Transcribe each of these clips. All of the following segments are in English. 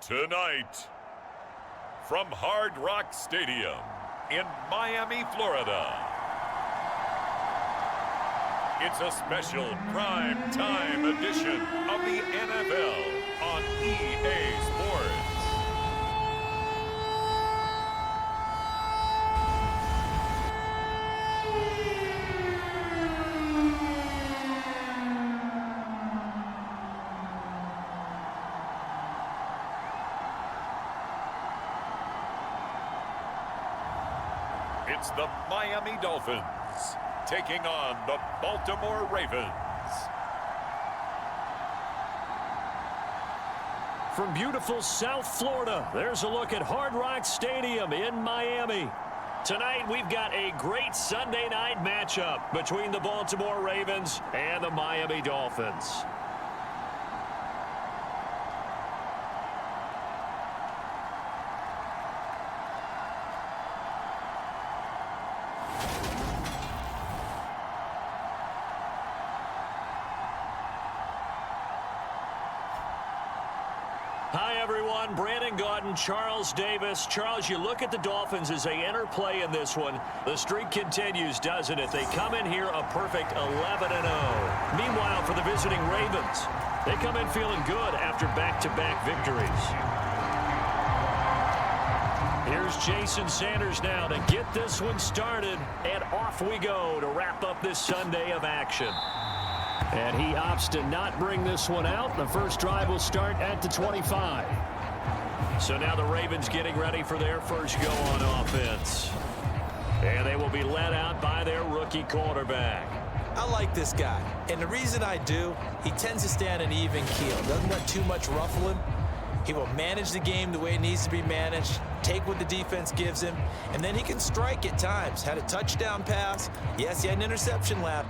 Tonight, from Hard Rock Stadium in Miami, Florida, it's a special prime time edition of the NFL on EA Sports. It's the Miami Dolphins taking on the Baltimore Ravens. From beautiful South Florida, there's a look at Hard Rock Stadium in Miami. Tonight, we've got a great Sunday night matchup between the Baltimore Ravens and the Miami Dolphins. Hi, everyone. Brandon Gaudin, Charles Davis. Charles, you look at the Dolphins as they interplay in this one. The streak continues, doesn't it? They come in here a perfect 11-0. Meanwhile, for the visiting Ravens, they come in feeling good after back-to-back victories. Here's Jason Sanders now to get this one started, and off we go to wrap up this Sunday of action. And he opts to not bring this one out. The first drive will start at the 25. So now the Ravens getting ready for their first go on offense. And they will be led out by their rookie quarterback. I like this guy. And the reason I do, he tends to stay on an even keel. Doesn't let too much ruffle him. He will manage the game the way it needs to be managed, take what the defense gives him, and then he can strike at times. Had a touchdown pass. Yes, he had an interception lap.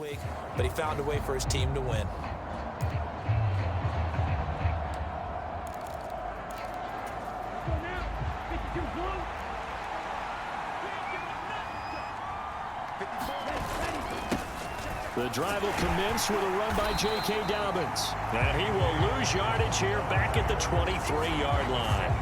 Week, but he found a way for his team to win. The drive will commence with a run by J.K. Dobbins. And he will lose yardage here back at the 23-yard line.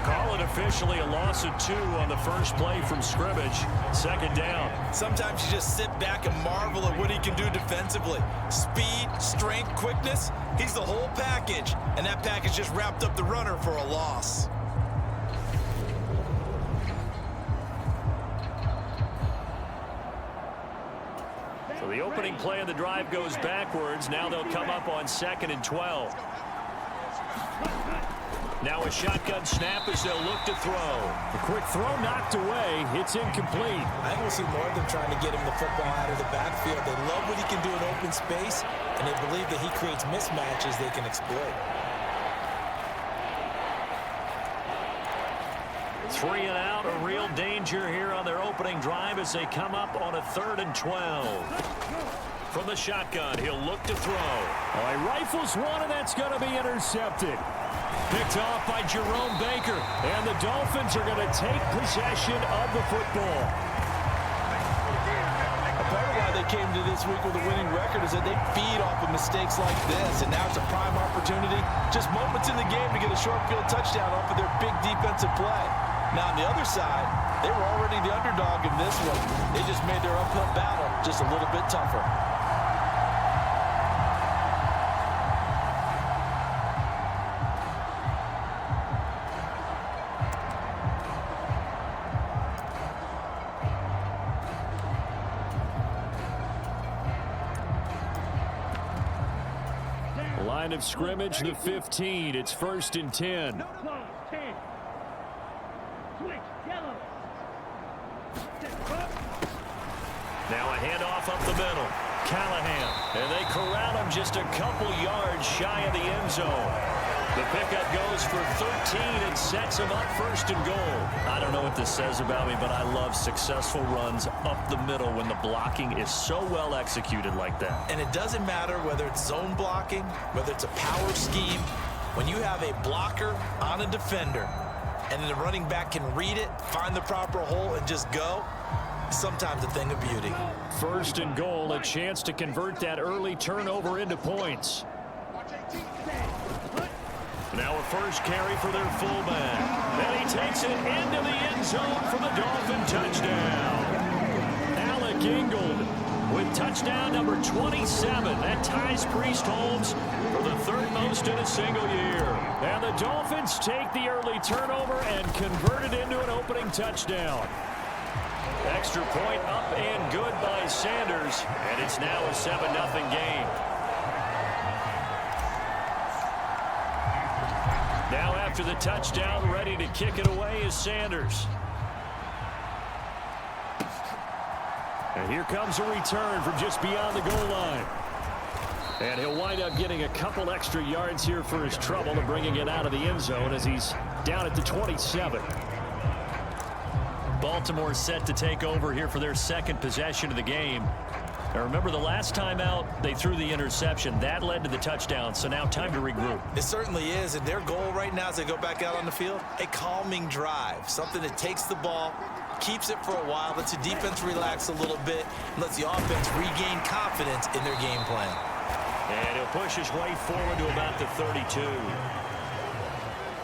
Call it officially a loss of 2 on the first play from scrimmage. Second down. Sometimes you just sit back and marvel at what he can do defensively. Speed, strength, quickness, he's the whole package. And that package just wrapped up the runner for a loss. So the opening play of the drive goes backwards. Now they'll come up on 2nd and 12. Now a shotgun snap as they'll look to throw. A quick throw knocked away. It's incomplete. I will see more of them trying to get him the football out of the backfield. They love what he can do in open space, and they believe that he creates mismatches they can exploit. 3 and out, a real danger here on their opening drive as they come up on a 3rd and 12. From the shotgun, he'll look to throw. Oh, he rifles one, and that's going to be intercepted. Picked off by Jerome Baker, and the Dolphins are going to take possession of the football. A part of why they came to this week with a winning record is that they feed off of mistakes like this, and now it's a prime opportunity, just moments in the game to get a short field touchdown off of their big defensive play. Now on the other side, they were already the underdog in this one. They just made their uphill battle just a little bit tougher. Line of scrimmage, the 15. It's 1st and 10. Now a handoff up the middle. Callahan. And they corral him just a couple yards shy of the end zone. The pickup goes for 13 and sets him up first and goal. I don't know what this says about me, but I love successful runs up the middle when the blocking is so well executed like that. And it doesn't matter whether it's zone blocking, whether it's a power scheme. When you have a blocker on a defender and then the running back can read it, find the proper hole, and just go, sometimes a thing of beauty. First and goal, a chance to convert that early turnover into points. Now a first carry for their fullback. And he takes it into the end zone for the Dolphin touchdown. Alec Ingold with touchdown number 27. That ties Priest Holmes for the third most in a single year. And the Dolphins take the early turnover and convert it into an opening touchdown. Extra point up and good by Sanders. And it's now a 7-0 game. Now after the touchdown, ready to kick it away is Sanders. And here comes a return from just beyond the goal line. And he'll wind up getting a couple extra yards here for his trouble and bringing it out of the end zone as he's down at the 27. Baltimore set to take over here for their second possession of the game. Now remember, the last time out, they threw the interception. That led to the touchdown, so now time to regroup. It certainly is, and their goal right now as they go back out on the field, a calming drive, something that takes the ball, keeps it for a while, lets the defense relax a little bit, and lets the offense regain confidence in their game plan. And he'll push his way forward to about the 32.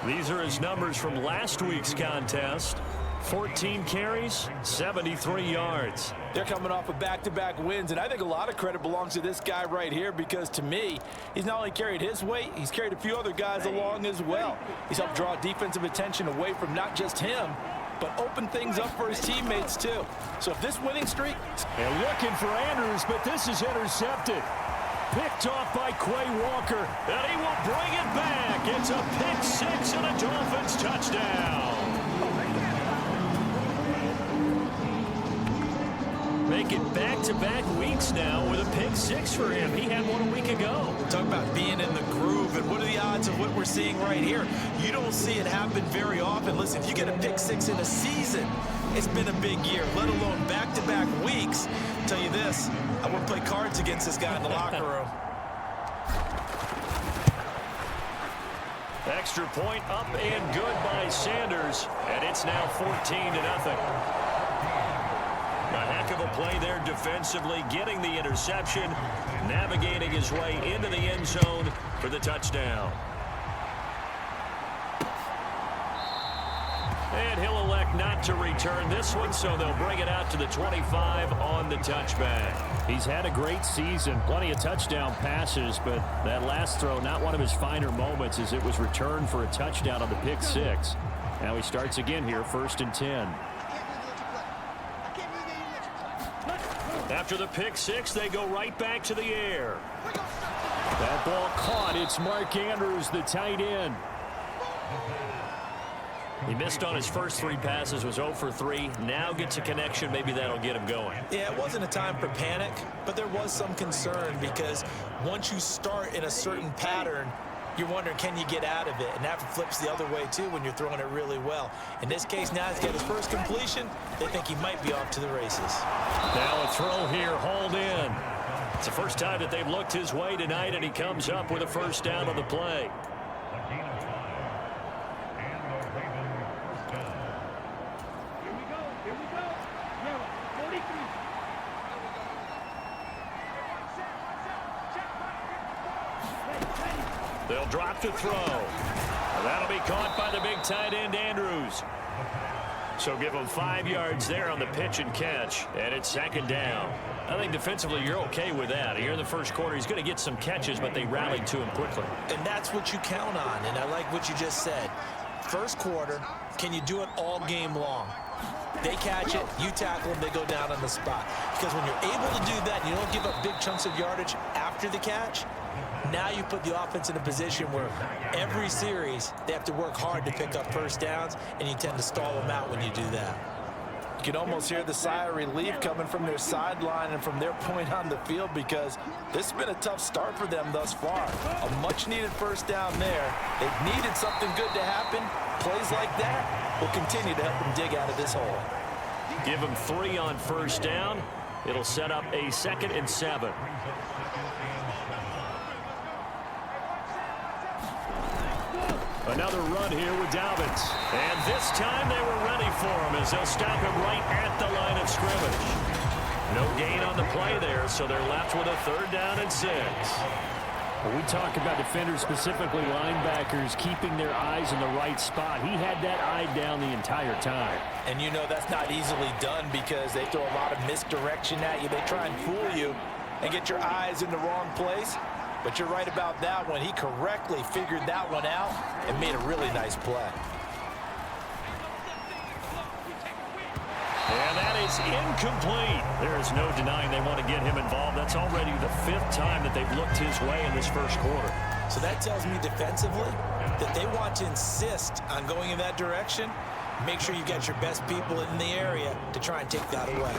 These are his numbers from last week's contest. 14 carries, 73 yards. They're coming off of back-to-back wins, and I think a lot of credit belongs to this guy right here because, to me, he's not only carried his weight, he's carried a few other guys along as well. He's helped draw defensive attention away from not just him, but open things up for his teammates, too. So if this winning streak... And looking for Andrews, but this is intercepted. Picked off by Quay Walker. And he will bring it back. It's a pick six and a Dolphins touchdown. Make it back-to-back weeks now with a pick six for him. He had one a week ago. Talk about being in the groove, and what are the odds of what we're seeing right here? You don't see it happen very often. Listen, if you get a pick six in a season, it's been a big year, let alone back-to-back weeks. I'll tell you this, I wouldn't play cards against this guy in the locker room. Extra point up and good by Sanders, and it's now 14-0. A heck of a play there defensively, getting the interception, navigating his way into the end zone for the touchdown. And he'll elect not to return this one, so they'll bring it out to the 25 on the touchback. He's had a great season, plenty of touchdown passes, but that last throw, not one of his finer moments as it was returned for a touchdown on the pick six. Now he starts again here, 1st and 10. After the pick six, they go right back to the air. That ball caught. It's Mark Andrews, the tight end. He missed on his first three passes, was 0 for 3. Now gets a connection. Maybe that'll get him going. Yeah, it wasn't a time for panic, but there was some concern because once you start in a certain pattern, you're wondering, can you get out of it? And that flips the other way, too, when you're throwing it really well. In this case, now he's got his first completion. They think he might be off to the races. Now a throw here, hauled in. It's the first time that they've looked his way tonight, and he comes up with a first down on the play. They'll drop to throw. That'll be caught by the big tight end, Andrews. So give him 5 yards there on the pitch and catch, and it's 2nd down. I think defensively you're okay with that. Here in the first quarter, he's going to get some catches, but they rallied to him quickly. And that's what you count on, and I like what you just said. First quarter, can you do it all game long? They catch it, you tackle them, they go down on the spot. Because when you're able to do that, and you don't give up big chunks of yardage after the catch, now you put the offense in a position where every series they have to work hard to pick up first downs, and you tend to stall them out when you do that. You can almost hear the sigh of relief coming from their sideline and from their point on the field, because this has been a tough start for them thus far. A much-needed first down there. They've needed something good to happen. Plays like that will continue to help them dig out of this hole. Give them 3 on first down. It'll set up a 2nd and 7. Another run here with Dolphins. And this time they were ready for him as they'll stop him right at the line of scrimmage. No gain on the play there, so they're left with a 3rd down and 6. When we talk about defenders, specifically linebackers, keeping their eyes in the right spot, he had that eye down the entire time. And you know that's not easily done because they throw a lot of misdirection at you. They try and fool you and get your eyes in the wrong place. But you're right about that one. He correctly figured that one out and made a really nice play. And that is incomplete. There is no denying they want to get him involved. That's already the 5th time that they've looked his way in this first quarter. So that tells me defensively that they want to insist on going in that direction. Make sure you get your best people in the area to try and take that away.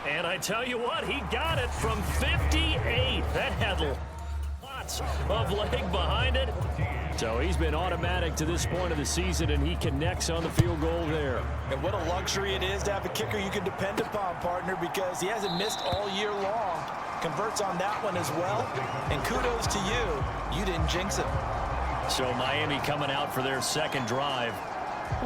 And I tell you what, he got it from 58. That had lots of leg behind it. So he's been automatic to this point of the season, and he connects on the field goal there. And what a luxury it is to have a kicker you can depend upon, partner, because he hasn't missed all year long. Converts on that one as well. And kudos to you. You didn't jinx it. So Miami coming out for their 2nd drive.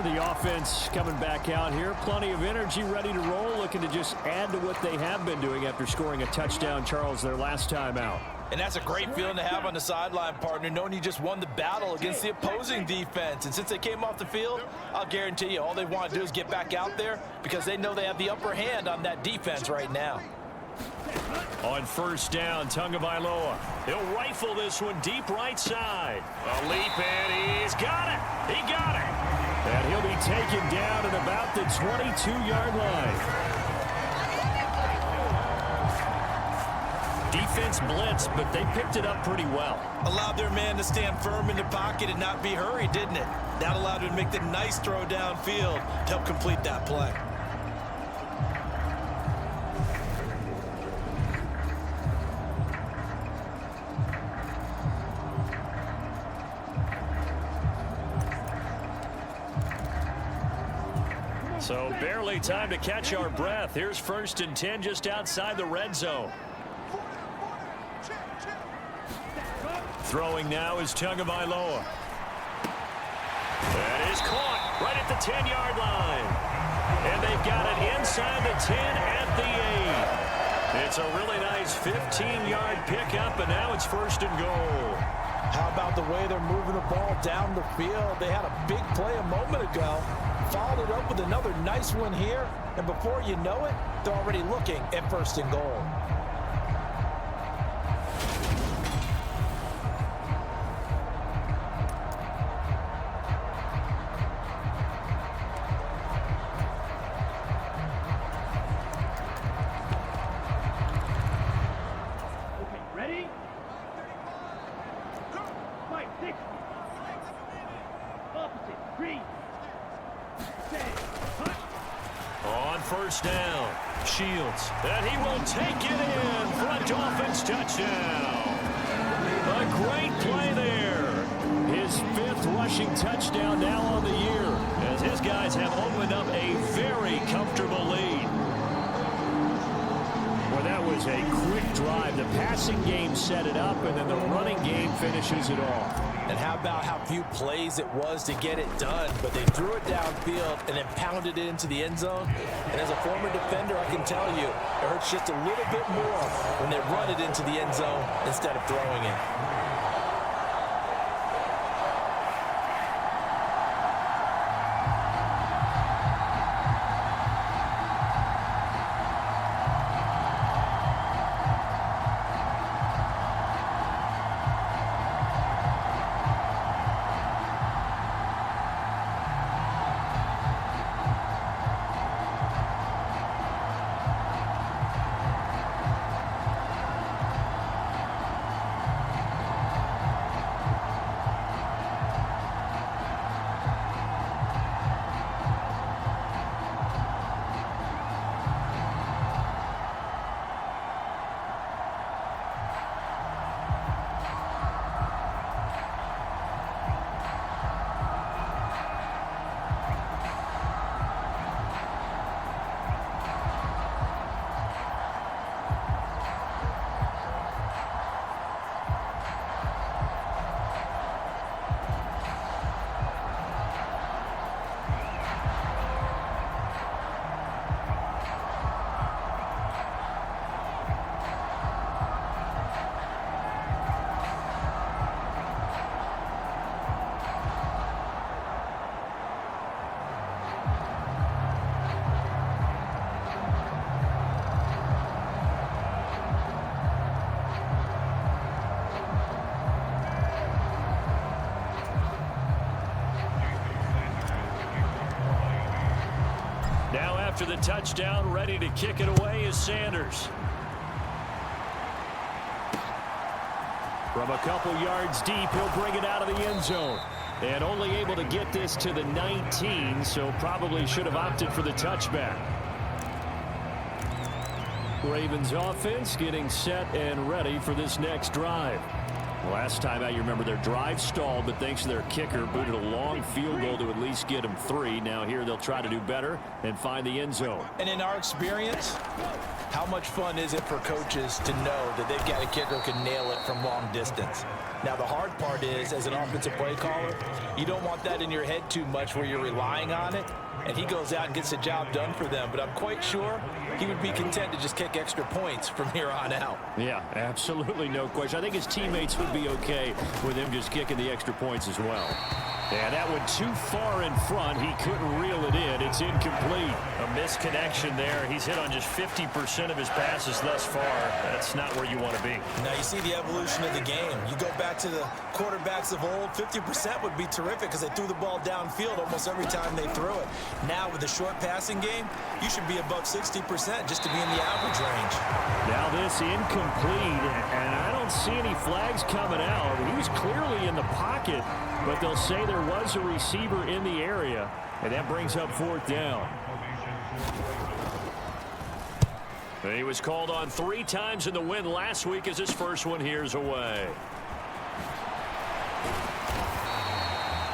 The offense coming back out here. Plenty of energy, ready to roll, looking to just add to what they have been doing after scoring a touchdown, Charles, their last time out. And that's a great feeling to have on the sideline, partner, knowing you just won the battle against the opposing defense. And since they came off the field, I'll guarantee you all they want to do is get back out there because they know they have the upper hand on that defense right now. On first down, Tagovailoa. He'll rifle this one deep right side. A leap, and he's got it. He got it. And he'll be taken down at about the 22-yard line. Defense blitzed, but they picked it up pretty well. Allowed their man to stand firm in the pocket and not be hurried, didn't it? That allowed him to make the nice throw downfield to help complete that play. So barely time to catch our breath. Here's 1st and 10 just outside the red zone. Throwing now is Tagovailoa. That is caught right at the 10-yard line. And they've got it inside the 10 at the 8. It's a really nice 15-yard pickup, and now it's 1st and goal. How about the way they're moving the ball down the field? They had a big play a moment ago. Followed it up with another nice one here. And before you know it, they're already looking at 1st and goal. On first down, Shields. And he will take it in for a Dolphins touchdown. A great play there. His 5th rushing touchdown now on the year, as his guys have opened up a very comfortable lead. Well, that was a quick drive. The passing game set it up, and then the running game finishes it off. And how about how few plays it was to get it done, but they threw it downfield and then pounded it into the end zone. And as a former defender, I can tell you, it hurts just a little bit more when they run it into the end zone instead of throwing it. after the touchdown. Ready to kick it away is Sanders. From a couple yards deep, he'll bring it out of the end zone. And only able to get this to the 19, so probably should have opted for the touchback. Ravens offense getting set and ready for this next drive. Last time out, you remember their drive stalled, but thanks to their kicker, booted a long field goal to at least get them 3. Now here they'll try to do better and find the end zone. And in our experience, how much fun is it for coaches to know that they've got a kicker who can nail it from long distance? Now, the hard part is, as an offensive play caller, you don't want that in your head too much where you're relying on it, and he goes out and gets the job done for them. But I'm quite sure he would be content to just kick extra points from here on out. Yeah, absolutely no question. I think his teammates would be okay with him just kicking the extra points as well. Yeah, that went too far in front. He couldn't reel it in. It's incomplete. A misconnection there. He's hit on just 50% of his passes thus far. That's not where you want to be. Now you see the evolution of the game. You go back to the quarterbacks of old, 50% would be terrific because they threw the ball downfield almost every time they threw it. Now with the short passing game, you should be above 60% just to be in the average range. Now this incomplete, and I don't see any flags coming out. He was clearly in the pocket, but they'll say there was a receiver in the area, and that brings up 4th down. He was called on 3 times in the win last week as his first one here's away.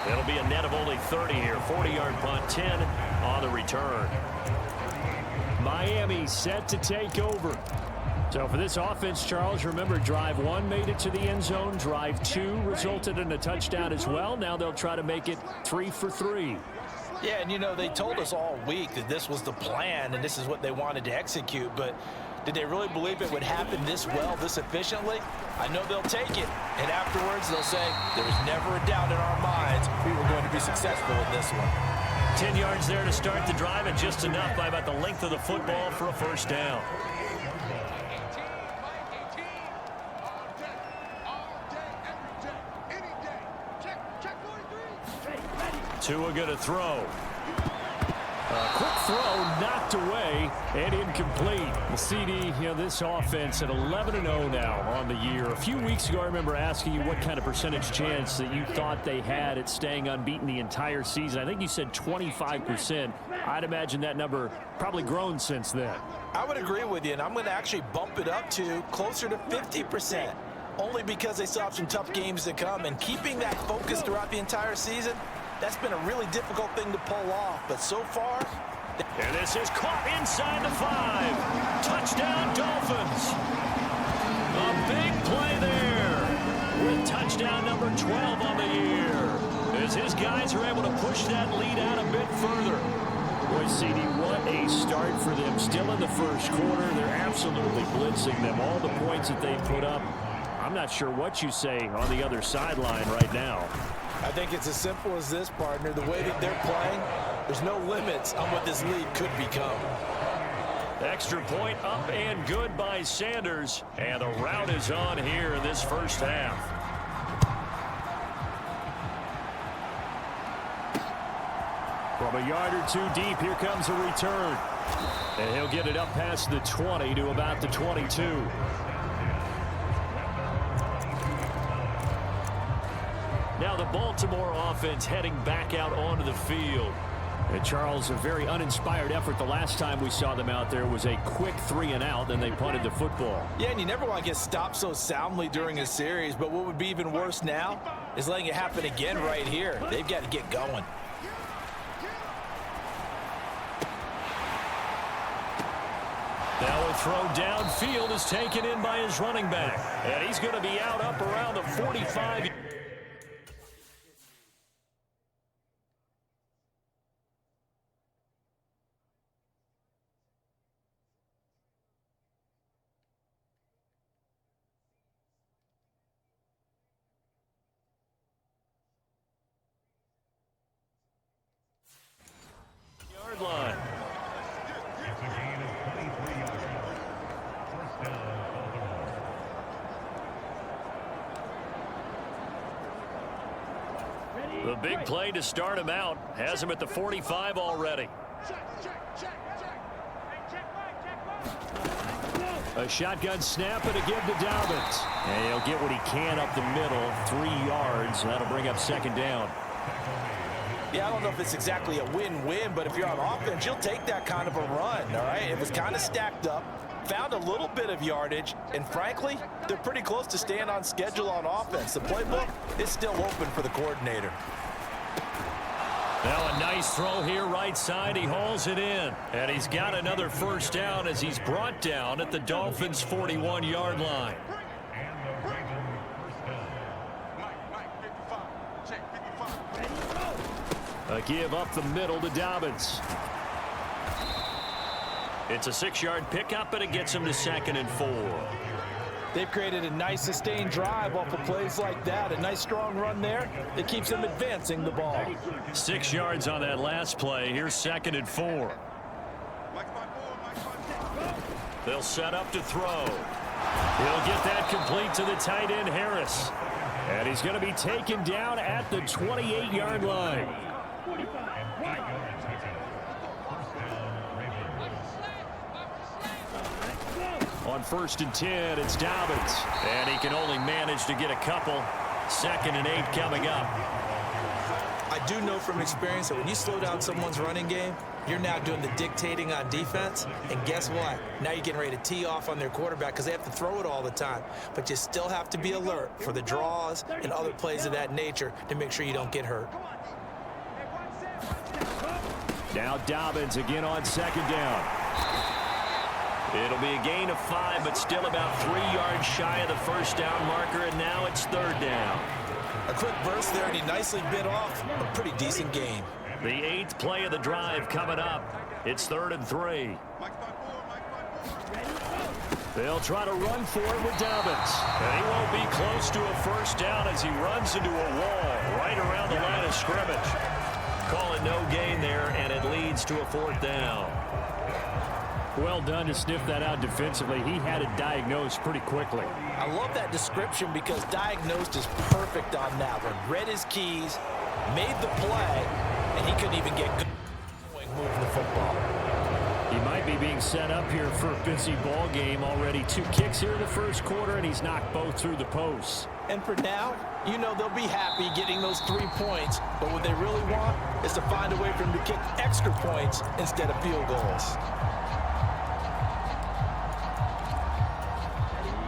It'll be a net of only 30 here. 40-yard punt, 10 on the return. Miami set to take over. So for this offense, Charles, remember drive 1 made it to the end zone. Drive 2 resulted in a touchdown as well. Now they'll try to make it 3 for 3. Yeah, and you know, they told us all week that this was the plan and this is what they wanted to execute, but did they really believe it would happen this well, this efficiently? I know they'll take it, and afterwards they'll say, there was never a doubt in our minds we were going to be successful in this one. 10 yards there to start the drive, and just enough by about the length of the football for a first down. Tua going to throw. A quick throw knocked away and incomplete. The CD, this offense at 11-0 now on the year. A few weeks ago, I remember asking you what kind of percentage chance that you thought they had at staying unbeaten the entire season. I think you said 25%. I'd imagine that number probably grown since then. I would agree with you, and I'm going to actually bump it up to closer to 50%, only because they still have some tough games to come, and keeping that focus throughout the entire season, that's been a really difficult thing to pull off, but so far... And this is caught inside the 5. Touchdown, Dolphins. A big play there with touchdown number 12 on the year, as his guys are able to push that lead out a bit further. Boy, CD, what a start for them. Still in the first quarter. They're absolutely blitzing them. All the points that they put up, I'm not sure what you say on the other sideline right now. I think it's as simple as this, partner. The way that they're playing, there's no limits on what this lead could become. Extra point up and good by Sanders. And the route is on here in this first half. From a yard or 2 deep, here comes a return. And he'll get it up past the 20 to about the 22. Now the Baltimore offense heading back out onto the field. And Charles, a very uninspired effort. The last time we saw them out there was a quick 3 and out, then they punted the football. Yeah, and you never want to get stopped so soundly during a series, but what would be even worse now is letting it happen again right here. They've got to get going. Now a throw downfield is taken in by his running back. And he's going to be out up around the 45. Yard line. The big play to start him out has him at the 45 already. A shotgun snap and again to Dobbins. And he'll get what he can up the middle, 3 yards. That'll bring up second down. Yeah, I don't know if it's exactly a win-win, but if you're on offense, you'll take that kind of a run, all right? It was kind of stacked up, found a little bit of yardage, and frankly, they're pretty close to staying on schedule on offense. The playbook is still open for the coordinator. Now a nice throw here right side. He hauls it in. And he's got another first down as he's brought down at the Dolphins' 41-yard line. A give up the middle to Dobbins. It's a 6-yard pickup, and it gets him to 2nd and 4. They've created a nice sustained drive off of plays like that. A nice strong run there that keeps them advancing the ball. 6 yards on that last play. Here's 2nd and 4. They'll set up to throw. He'll get that complete to the tight end, Harris. And he's going to be taken down at the 28-yard line. On 1st and 10, it's Dobbins. And he can only manage to get a couple. 2nd and 8 coming up. I do know from experience that when you slow down someone's running game, you're now doing the dictating on defense. And guess what? Now you're getting ready to tee off on their quarterback because they have to throw it all the time. But you still have to be alert for the draws and other plays of that nature to make sure you don't get hurt. Now Dobbins again on 2nd down. It'll be a gain of 5, but still about 3 yards shy of the first down marker, and now it's 3rd down. A quick burst there, and he nicely bit off a pretty decent gain. The 8th play of the drive coming up. It's 3rd and 3. They'll try to run for it with Dobbins. And he won't be close to a first down as he runs into a wall right around the line of scrimmage. Call it no gain there, and it leads to a 4th down. Well done to sniff that out defensively. He had it diagnosed pretty quickly. I love that description because diagnosed is perfect on that one. Read his keys, made the play, and he couldn't even get going moving the football. He might be being set up here for a busy ball game already. 2 kicks here in the first quarter, and he's knocked both through the posts. And for now, you know they'll be happy getting those 3 points, but what they really want is to find a way for him to kick extra points instead of field goals.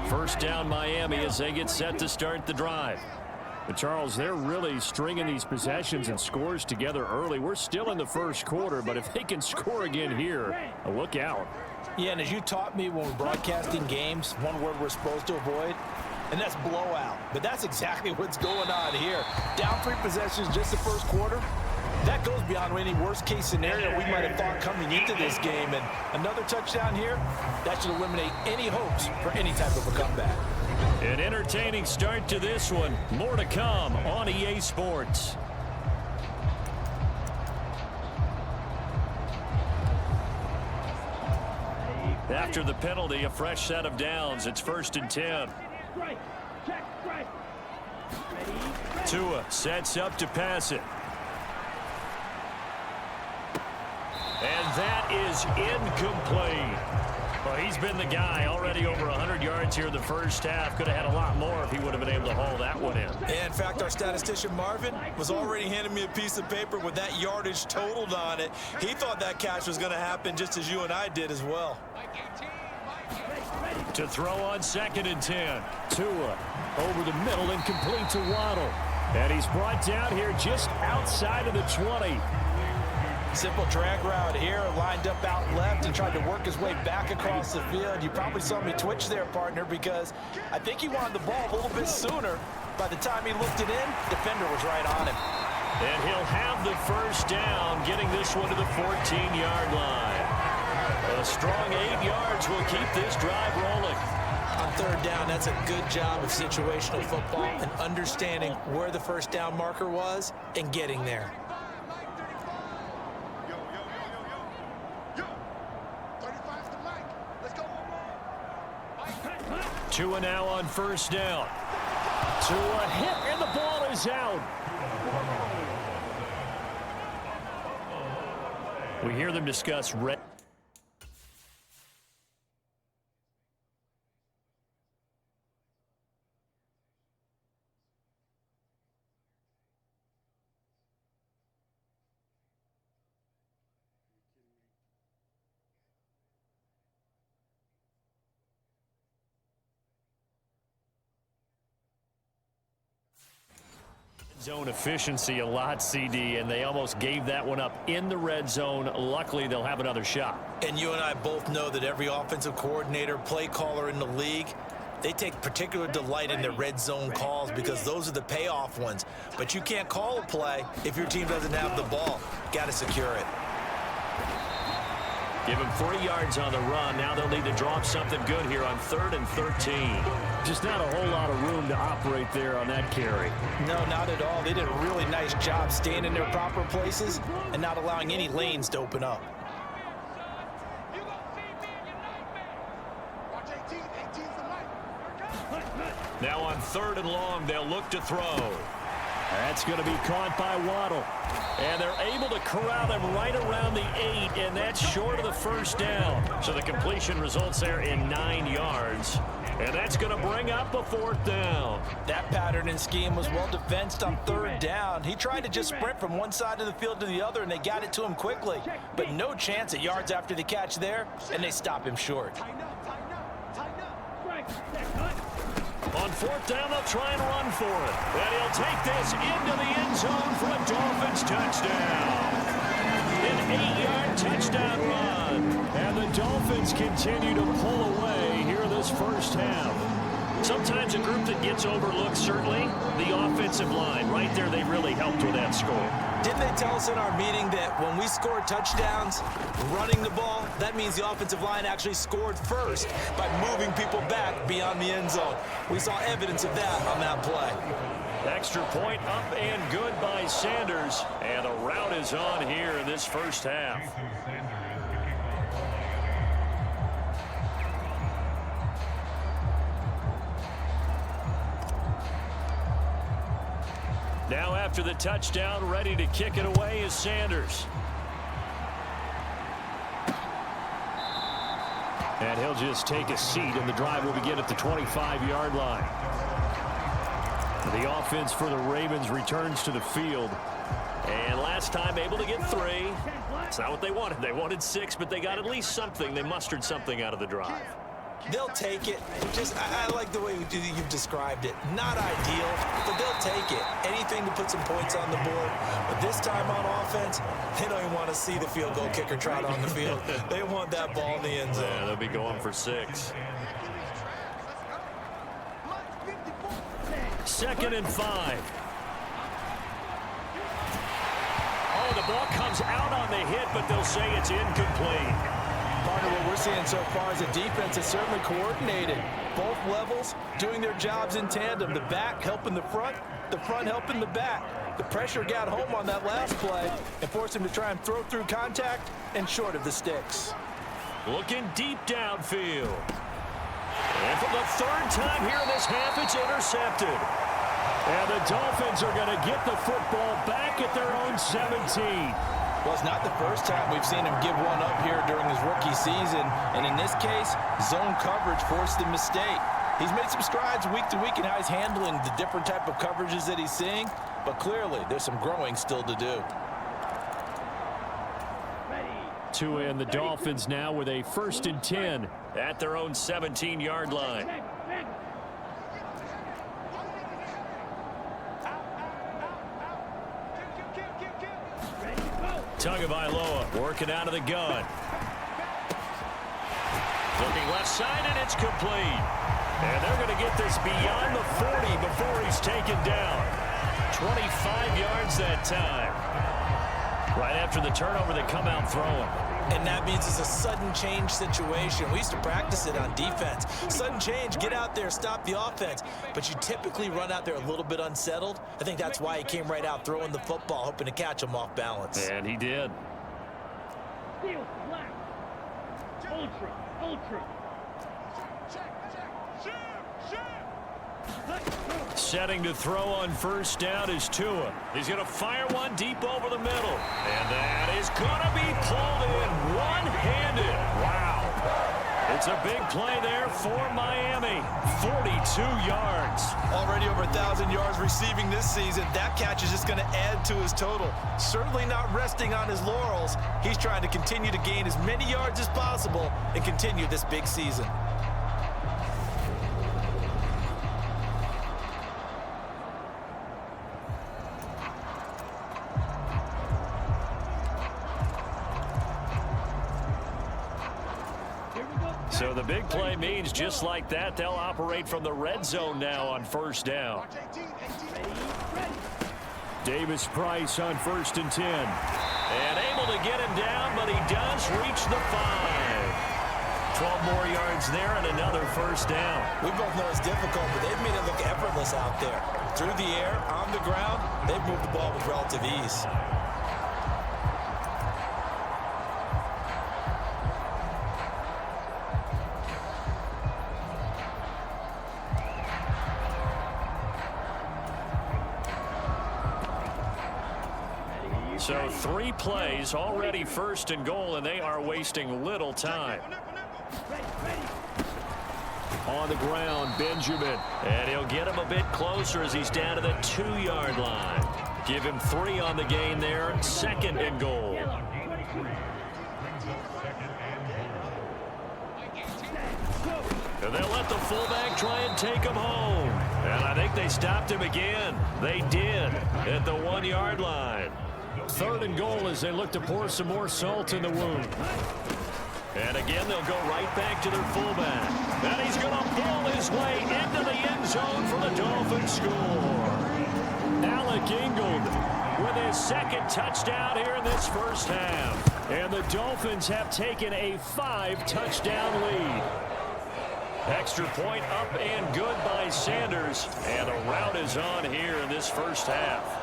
First down Miami as they get set to start the drive. But Charles, they're really stringing these possessions and scores together early. We're still in the first quarter, but if they can score again here, look out. Yeah, and as you taught me when we're broadcasting games, one word we're supposed to avoid, and that's blowout. But that's exactly what's going on here. Down 3 possessions just the first quarter. That goes beyond any worst-case scenario we might have thought coming into this game. And another touchdown here, that should eliminate any hopes for any type of a comeback. An entertaining start to this one. More to come on EA Sports. After the penalty, a fresh set of downs. It's 1st and 10. Tua sets up to pass it. And that is incomplete. Well, he's been the guy already over 100 yards here in the first half. Could have had a lot more if he would have been able to haul that one in. And in fact, our statistician Marvin was already handing me a piece of paper with that yardage totaled on it. He thought that catch was going to happen just as you and I did as well. To throw on 2nd and 10. Tua over the middle and complete to Waddle. And he's brought down here just outside of the 20. Simple drag route here, lined up out left and tried to work his way back across the field. You probably saw me twitch there, partner, because I think he wanted the ball a little bit sooner. By the time he looked it in, defender was right on him. And he'll have the first down, getting this one to the 14-yard line. A strong 8 yards will keep this drive rolling. On 3rd down, that's a good job of situational football and understanding where the first down marker was and getting there. Tua now on 1st down. Tua hit, and the ball is out. We hear them discuss red. Zone efficiency a lot, CD, and they almost gave that one up in the red zone. Luckily, they'll have another shot. And you and I both know that every offensive coordinator, play caller in the league, they take particular delight in their red zone calls because those are the payoff ones. But you can't call a play if your team doesn't have the ball. Got to secure it. Give him 3 yards on the run. Now they'll need to draw up something good here on 3rd and 13. Just not a whole lot of room to operate there on that carry. No, not at all. They did a really nice job staying in their proper places and not allowing any lanes to open up. Now on 3rd and long, they'll look to throw. That's going to be caught by Waddle. And they're able to corral him right around the 8, and that's short of the first down. So the completion results there in 9 yards. And that's going to bring up a 4th down. That pattern and scheme was well defensed on 3rd down. He tried to just sprint from one side of the field to the other, and they got it to him quickly. But no chance at yards after the catch there, and they stop him short. On 4th down, they'll try and run for it. And he'll take this into the end zone for a Dolphins touchdown. An 8-yard touchdown run. And the Dolphins continue to pull away here this first half. Sometimes a group that gets overlooked, certainly, the offensive line. Right there, they really helped with that score. Didn't they tell us in our meeting that when we score touchdowns running the ball, that means the offensive line actually scored first by moving people back beyond the end zone? We saw evidence of that on that play. Extra point up and good by Sanders. And the route is on here in this first half. Now after the touchdown, ready to kick it away is Sanders. And he'll just take a seat, and the drive will begin at the 25-yard line. The offense for the Ravens returns to the field. And last time able to get 3. It's not what they wanted. They wanted 6, but they got at least something. They mustered something out of the drive. They'll take it. I like the way you've described it. Not ideal, but they'll take it. Anything to put some points on the board. But this time on offense, they don't even want to see the field goal kicker trot on the field. They want that ball in the end zone. Yeah, they'll be going for 6. 2nd and 5. Oh, the ball comes out on the hit, but they'll say it's incomplete. Part of what we're seeing so far is the defense is certainly coordinated. Both levels doing their jobs in tandem. The back helping the front helping the back. The pressure got home on that last play and forced him to try and throw through contact and short of the sticks. Looking deep downfield. And for the 3rd time here in this half, it's intercepted. And the Dolphins are going to get the football back at their own 17. Well, it's not the first time we've seen him give one up here during his rookie season. And in this case, zone coverage forced the mistake. He's made some strides week to week in how he's handling the different type of coverages that he's seeing. But clearly, there's some growing still to do. Tua and the Dolphins now with a 1st and 10 at their own 17-yard line. Tagovailoa working out of the gun. Looking left side, and it's complete. And they're going to get this beyond the 40 before he's taken down. 25 yards that time. Right after the turnover, they come out throwing. And that means it's a sudden change situation. We used to practice it on defense. Sudden change, get out there, stop the offense. But you typically run out there a little bit unsettled. I think that's why he came right out throwing the football, hoping to catch him off balance. And he did. Ultra. Setting to throw on 1st down is Tua. He's going to fire one deep over the middle. And that is going to be pulled in one-handed. Wow. It's a big play there for Miami. 42 yards. Already over 1,000 yards receiving this season. That catch is just going to add to his total. Certainly not resting on his laurels. He's trying to continue to gain as many yards as possible and continue this big season. So the big play means just like that, they'll operate from the red zone now on first down. Davis Price on 1st and 10. And able to get him down, but he does reach the 5. 12 more yards there and another first down. We both know it's difficult, but they've made it look effortless out there. Through the air, on the ground, they've moved the ball with relative ease. So 3 plays, already 1st and goal, and they are wasting little time. On the ground, Benjamin. And he'll get him a bit closer as he's down to the 2-yard line. Give him 3 on the gain there, 2nd and goal. And they'll let the fullback try and take him home. And I think they stopped him again. They did at the 1-yard line. 3rd and goal as they look to pour some more salt in the wound. And again, they'll go right back to their fullback. And he's going to pull his way into the end zone for the Dolphins score. Alec Ingold with his 2nd touchdown here in this first half. And the Dolphins have taken a 5-touchdown lead. Extra point up and good by Sanders. And a rout is on here in this first half.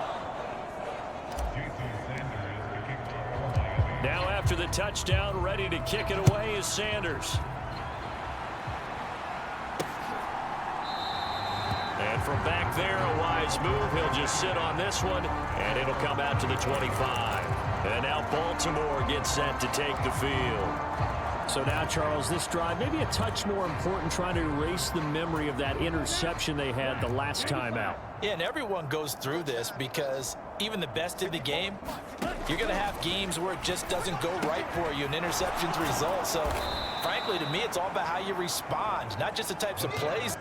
Now after the touchdown, ready to kick it away is Sanders. And from back there, a wise move. He'll just sit on this one, and it'll come out to the 25. And now Baltimore gets set to take the field. So now, Charles, this drive maybe a touch more important, trying to erase the memory of that interception they had the last time out. Yeah, and everyone goes through this because even the best in the game, you're going to have games where it just doesn't go right for you, and interceptions result. So, frankly, to me, it's all about how you respond, not just the types of plays.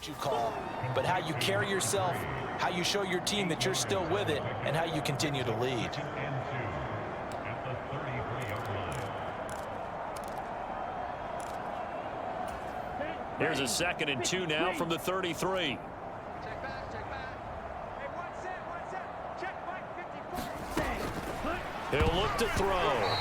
You call, but how you carry yourself, how you show your team that you're still with it, and how you continue to lead. Here's a 2nd and 2 now from the 33. He'll look to throw.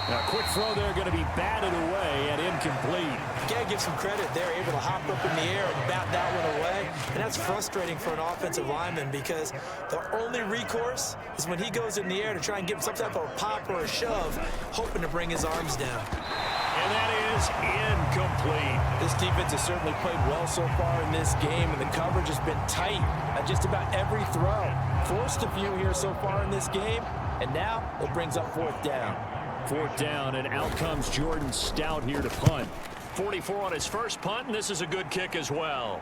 Now, quick throw there, going to be batted away and incomplete. Gotta give some credit. They're able to hop up in the air and bat that one away. And that's frustrating for an offensive lineman because the only recourse is when he goes in the air to try and give some type of a pop or a shove, hoping to bring his arms down. And that is incomplete. This defense has certainly played well so far in this game, and the coverage has been tight at just about every throw. Forced a few here so far in this game, and now it brings up 4th down. 4th down, and out comes Jordan Stout here to punt. 44 on his first punt, and this is a good kick as well.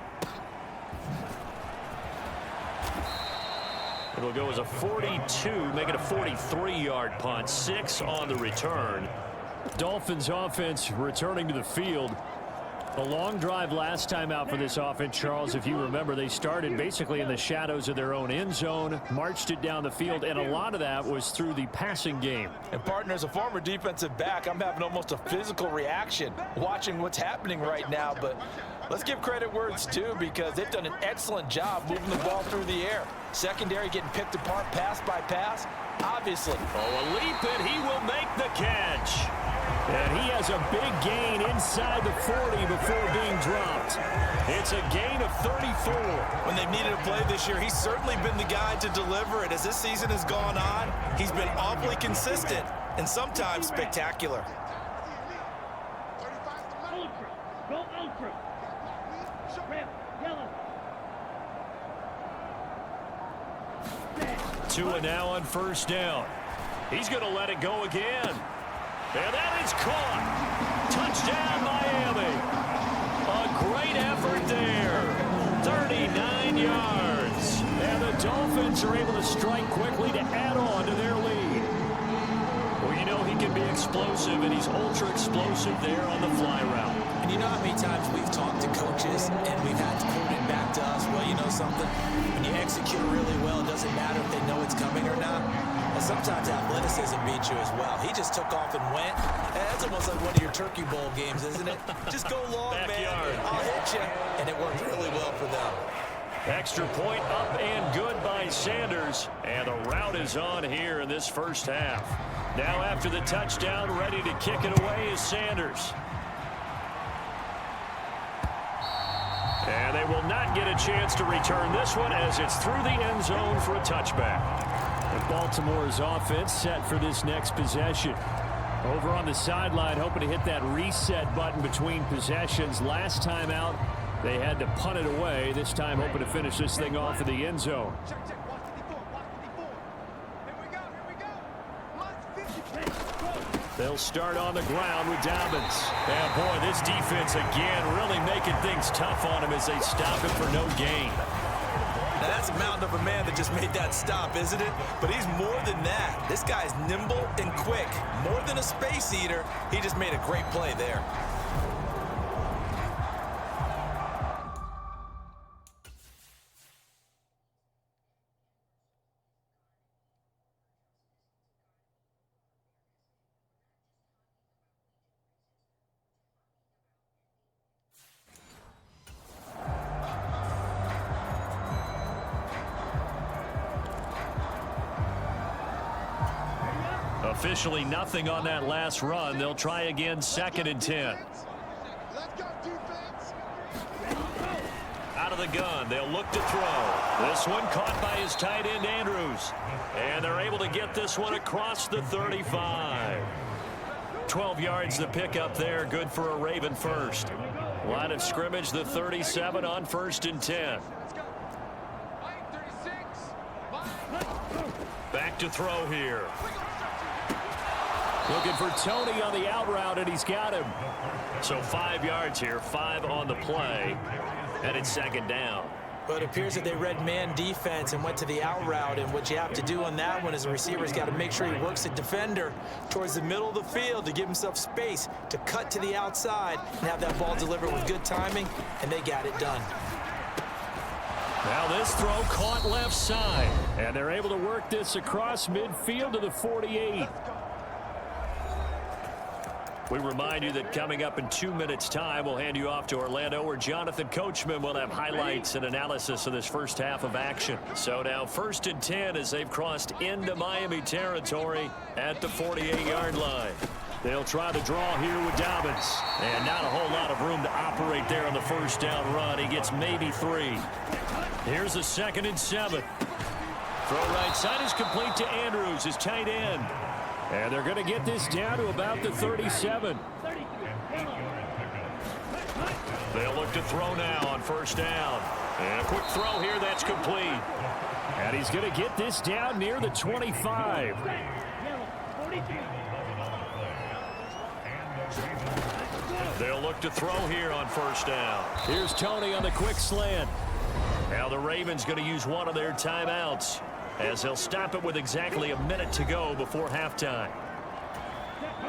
It'll go as a 42, make it a 43-yard punt. 6 on the return. Dolphins offense returning to the field. A long drive last time out for this offense, Charles. If you remember, they started basically in the shadows of their own end zone, marched it down the field, and a lot of that was through the passing game. And, partner, as a former defensive back, I'm having almost a physical reaction watching what's happening right now. But let's give credit where it's due because they've done an excellent job moving the ball through the air. Secondary getting picked apart pass by pass, obviously. Oh, a leap, and he will make the catch. And he has a big gain inside the 40 before being dropped. It's a gain of 34. When they've needed a play this year, he's certainly been the guy to deliver it. As this season has gone on, he's been awfully consistent and sometimes spectacular. Go ultra. Red, yellow. Tua now on first down. He's going to let it go again. And that is caught. Touchdown, Miami. A great effort there. 39 yards. And the Dolphins are able to strike quickly to add on to their lead. Well, you know, he can be explosive, and he's ultra explosive there on the fly route. And you know how many times we've talked to coaches and we've had to quote it back to us, well, you know something? When you execute really well, it doesn't matter if they know it's coming or not. And sometimes athleticism beats you as well. He just took off and went. And that's almost like one of your Turkey Bowl games, isn't it? Just go long, Backyard. man. I'll hit you. And it worked really well for them. Extra point up and good by Sanders. And the route is on here in this first half. Now after the touchdown, ready to kick it away is Sanders. And they will not get a chance to return this one as it's through the end zone for a touchback. And Baltimore's offense set for this next possession. Over on the sideline, hoping to hit that reset button between possessions. Last time out, they had to punt it away. This time, hoping to finish this thing off in the end zone. They'll start on the ground with Dobbins. And boy, this defense again really making things tough on him as they stop him for no gain. Now that's a mountain of a man that just made that stop, isn't it? But he's more than that. This guy's nimble and quick. More than a space eater. He just made a great play there. Officially nothing on that last run. They'll try again, 2nd and 10. Out of the gun, they'll look to throw. This one caught by his tight end, Andrews. And they're able to get this one across the 35. 12 yards the pickup there, good for a Raven first. Line of scrimmage, the 37 on 1st and 10. Back to throw here. Looking for Tony on the out route, and he's got him. So 5 yards here, 5 on the play, and it's 2nd down. But it appears that they read man defense and went to the out route, and what you have to do on that one is the receiver's got to make sure he works the defender towards the middle of the field to give himself space to cut to the outside and have that ball delivered with good timing, and they got it done. Now this throw caught left side. And they're able to work this across midfield to the 48. We remind you that coming up in 2 minutes' time, we'll hand you off to Orlando, where Jonathan Coachman will have highlights and analysis of this first half of action. So now 1st and 10 as they've crossed into Miami territory at the 48-yard line. They'll try to draw here with Dobbins. And not a whole lot of room to operate there on the first down run. He gets maybe 3. Here's a 2nd and 7. Throw right side is complete to Andrews, his tight end. And they're going to get this down to about the 37. They'll look to throw now on 1st down. And a quick throw here that's complete. And he's going to get this down near the 25. They'll look to throw here on 1st down. Here's Tony on the quick slant. Now the Ravens going to use one of their timeouts, as they'll stop it with exactly a minute to go before halftime.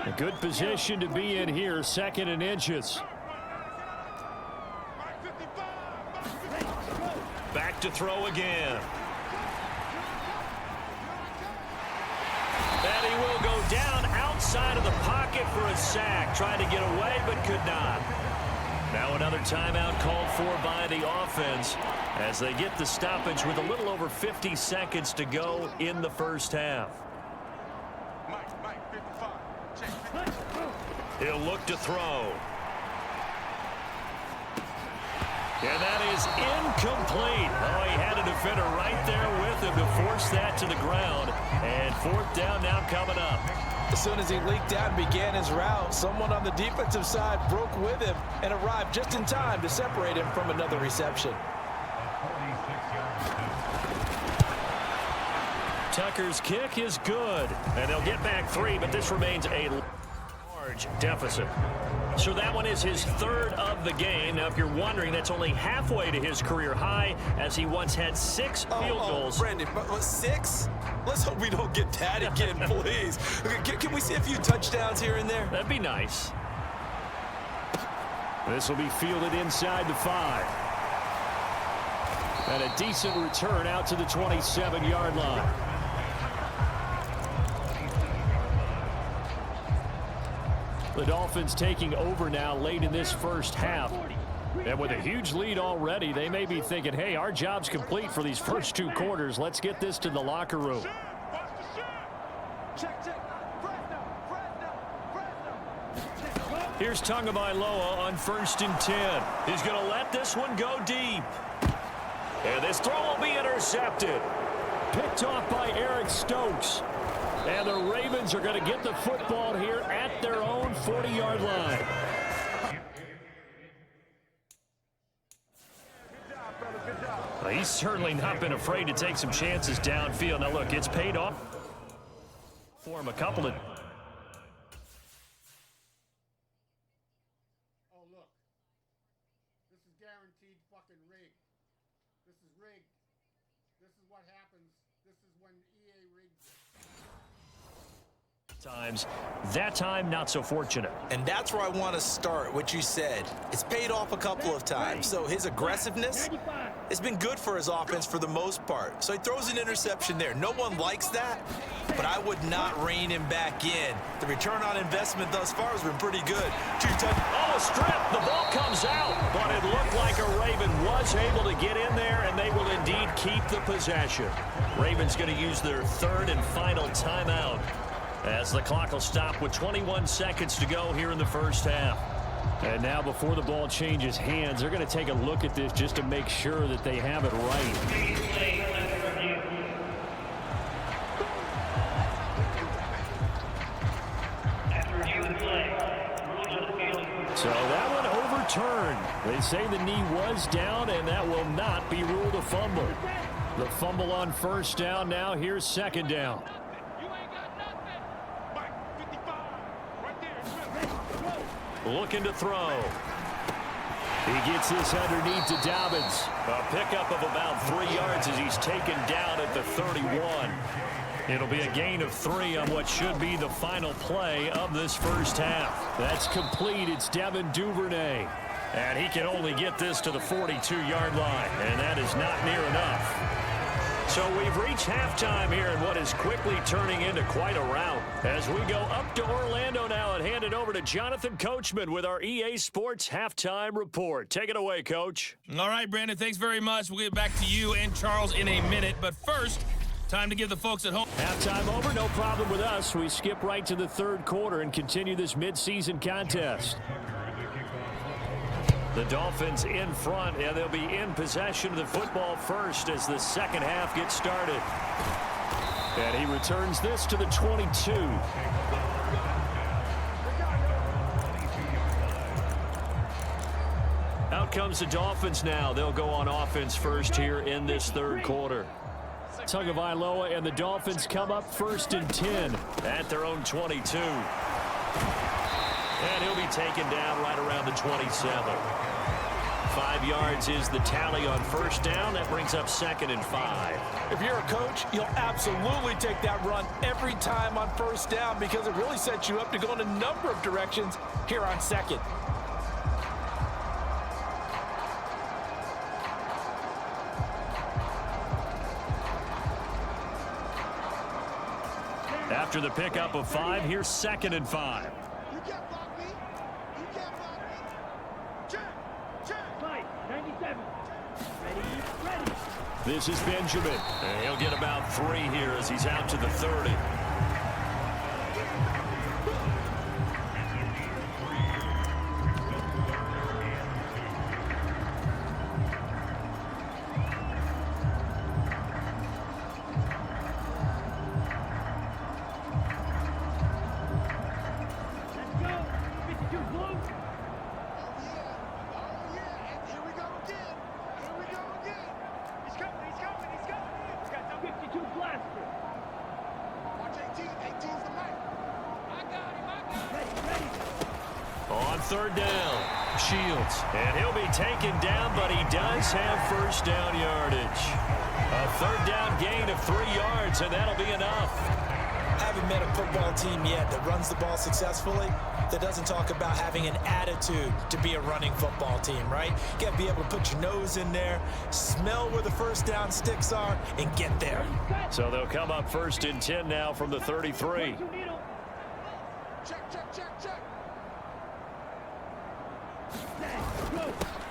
A good position to be in here, 2nd and inches. Back to throw again. And he will go down outside of the pocket for a sack. Tried to get away, but could not. Now another timeout called for by the offense as they get the stoppage with a little over 50 seconds to go in the first half. He'll look to throw. And that is incomplete. Oh, he had a defender right there with him to force that to the ground. And 4th down now coming up. As soon as he leaked out and began his route, someone on the defensive side broke with him and arrived just in time to separate him from another reception. Tucker's kick is good. And they'll get back 3, but this remains a large deficit. So that one is his third of the game. Now, if you're wondering, that's only halfway to his career high, as he once had 6 field goals. Brandon, but 6? Let's hope we don't get that again, please. Okay, can we see a few touchdowns here and there? That'd be nice. This will be fielded inside the 5. And a decent return out to the 27-yard line. The Dolphins taking over now late in this first half. And with a huge lead already, they may be thinking, hey, our job's complete for these first 2 quarters. Let's get this to the locker room. Here's Tagovailoa on 1st and 10. He's going to let this one go deep. And this throw will be intercepted. Picked off by Eric Stokes. And the Ravens are going to get the football here at their own 40-yard line. Well, he's certainly not been afraid to take some chances downfield. Now, look, it's paid off for him a couple of... Oh, look. This is guaranteed fucking rigged. This is rigged. This is what happens. This is when EA rigged it. Times. That time, not so fortunate. And that's where I want to start, what you said. It's paid off a couple of times. So his aggressiveness has been good for his offense for the most part. So he throws an interception there. No one likes that, but I would not rein him back in. The return on investment thus far has been pretty good. 2 touchdowns. Oh, a strip. The ball comes out, but it looked like a Raven was able to get in there, and they will indeed keep the possession. Ravens going to use their 3rd and final timeout, as the clock will stop with 21 seconds to go here in the first half. And now before the ball changes hands, they're going to take a look at this just to make sure that they have it right. So that one overturned. They say the knee was down, and that will not be ruled a fumble. The fumble on 1st down. Now here's 2nd down. Looking to throw. He gets this underneath to Dobbins. A pickup of about 3 yards as he's taken down at the 31. It'll be a gain of 3 on what should be the final play of this first half. That's complete. It's Devin Duvernay. And he can only get this to the 42-yard line, and that is not near enough. So we've reached halftime here in what is quickly turning into quite a rout. As we go up to Orlando now and hand it over to Jonathan Coachman with our EA Sports Halftime Report. Take it away, Coach. All right, Brandon, thanks very much. We'll get back to you and Charles in a minute. But first, time to give the folks at home. Halftime over, no problem with us. We skip right to the 3rd quarter and continue this midseason contest. The Dolphins in front, and they'll be in possession of the football first as the second half gets started. And he returns this to the 22. Out comes the Dolphins now. They'll go on offense first here in this 3rd quarter. Tagovailoa and the Dolphins come up 1st and 10. At their own 22. And he'll be taken down right around the 27. 5 yards is the tally on 1st down. That brings up 2nd and 5. If you're a coach, you'll absolutely take that run every time on 1st down because it really sets you up to go in a number of directions here on 2nd. After the pickup of 5, here's 2nd and 5. This is Benjamin. And he'll get about 3 here as he's out to the 30. on third down. Shields. And he'll be taken down, but he does have first down yardage. A third down gain of 3 yards, and that'll be enough. I haven't met a football team yet that runs the ball successfully that doesn't talk about having an attitude to be a running football team, right? You got to be able to put your nose in there, smell where the first down sticks are, and get there. So they'll come up 1st and 10 now from the 33. Check.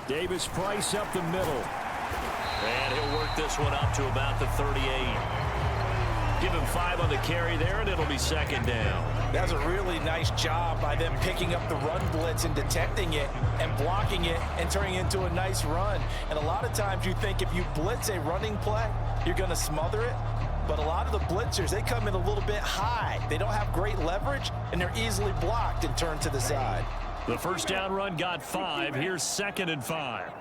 Davis Price up the middle. And he'll work this one up to about the 38. Give him 5 on the carry there, and it'll be 2nd down. That's a really nice job by them picking up the run blitz and detecting it and blocking it and turning it into a nice run. And a lot of times you think if you blitz a running play, you're going to smother it. But a lot of the blitzers, they come in a little bit high. They don't have great leverage, and they're easily blocked and turned to the side. The first down run got 5. Here's 2nd and 5.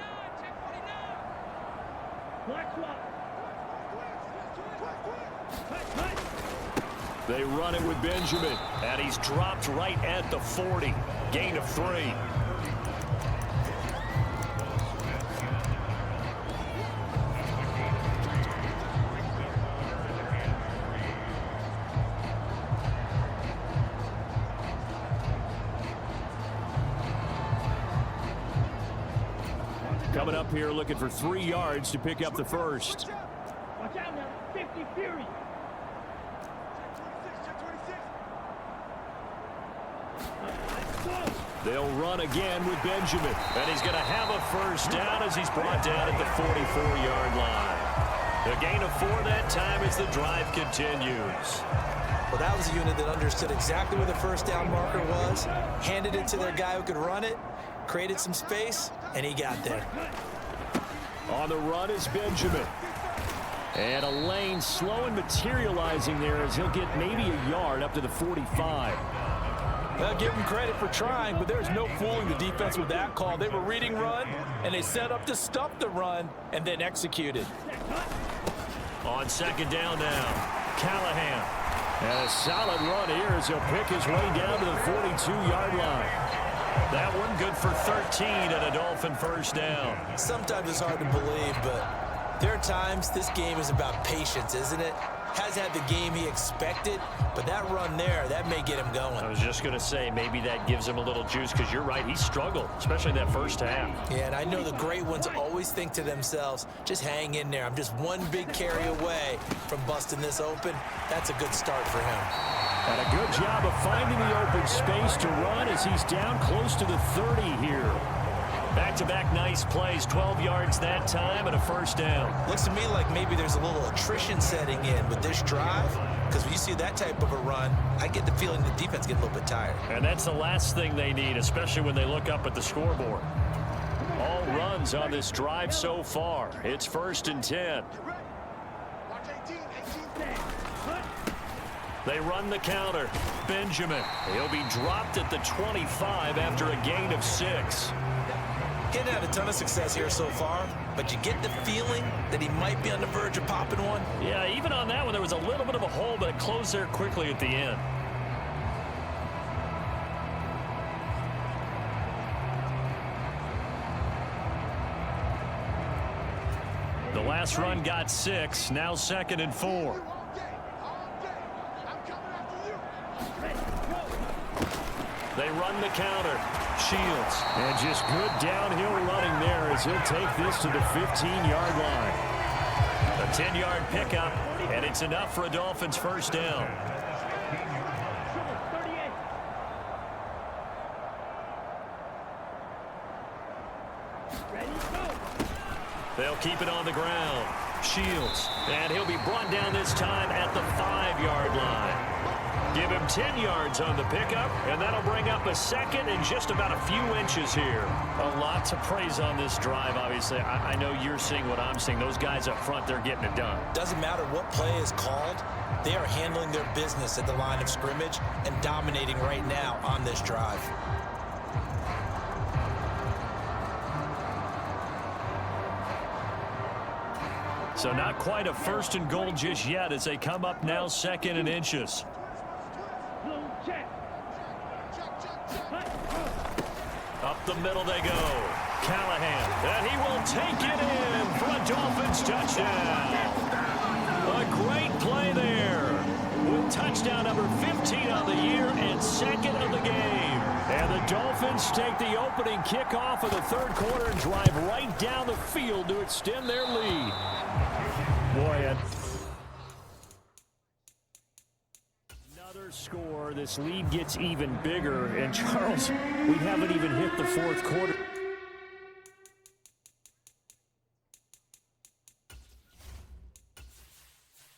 They run it with Benjamin. And he's dropped right at the 40. Gain of 3. Coming up here looking for 3 yards to pick up the first. Watch out now. 50 Fury. They'll run again with Benjamin. And he's going to have a first down as he's brought down at the 44-yard line. A gain of 4 that time as the drive continues. Well, that was a unit that understood exactly where the first down marker was, handed it to their guy who could run it, created some space, and he got there. On the run is Benjamin. And a lane slow and materializing there as he'll get maybe a yard up to the 45. Well, give him credit for trying, but there's no fooling the defense with that call. They were reading run, and they set up to stop the run and then executed. On 2nd down now, Callahan. And a solid run here as he'll pick his way down to the 42-yard line. That one good for 13 and a Dolphin first down. Sometimes it's hard to believe, but there are times this game is about patience, isn't it? Has had the game he expected, but that run there, that may get him going. I was just going to say, maybe that gives him a little juice, because you're right, he struggled, especially in that first half. Yeah, and I know the great ones always think to themselves, just hang in there. I'm just one big carry away from busting this open. That's a good start for him. And a good job of finding the open space to run as he's down close to the 30 here. Back-to-back nice plays, 12 yards that time and a first down. Looks to me like maybe there's a little attrition setting in with this drive, because when you see that type of a run, I get the feeling the defense gets a little bit tired. And that's the last thing they need, especially when they look up at the scoreboard. All runs on this drive so far. It's 1st and 10. They run the counter. Benjamin. He'll be dropped at the 25 after a gain of 6. Getting had a ton of success here so far, but you get the feeling that he might be on the verge of popping one. Yeah, even on that one, there was a little bit of a hole, but it closed there quickly at the end. The last run got 6, now 2nd and 4. They run the counter. Shields. And just good downhill running there as he'll take this to the 15-yard line. A 10-yard pickup, and it's enough for a Dolphins first down. They'll keep it on the ground. Shields. And he'll be brought down this time at the 5-yard line. Give him 10 yards on the pickup, and that'll bring up a 2nd and just about a few inches here. A lot to praise on this drive, obviously. I know you're seeing what I'm seeing. Those guys up front, they're getting it done. Doesn't matter what play is called. They are handling their business at the line of scrimmage and dominating right now on this drive. So not quite a 1st and goal just yet as they come up now 2nd and inches. Up the middle they go. Callahan, and he will take it in for a Dolphins touchdown. A great play there with touchdown number 15 on the year and second of the game. And the Dolphins take the opening kickoff of the third quarter and drive right down the field to extend their lead. Boy, another score. This lead gets even bigger. And Charles, we haven't even hit the fourth quarter.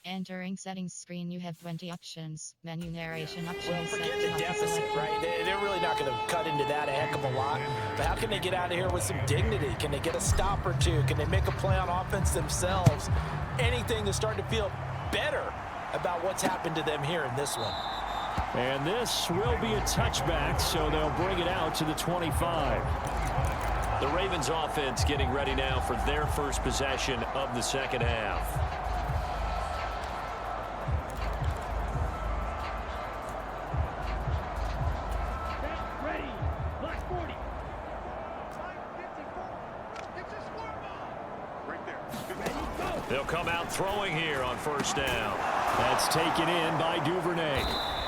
Entering settings screen, you have 20 options. Menu narration options. Well, forget the deficit, right? They're really not going to cut into that a heck of a lot. But how can they get out of here with some dignity? Can they get a stop or two? Can they make a play on offense themselves? Anything to start to feel better about what's happened to them here in this one. And this will be a touchback, so they'll bring it out to the 25. The Ravens offense getting ready now for their first possession of the second half. They'll come out throwing here on first down. That's taken in by Duvernay.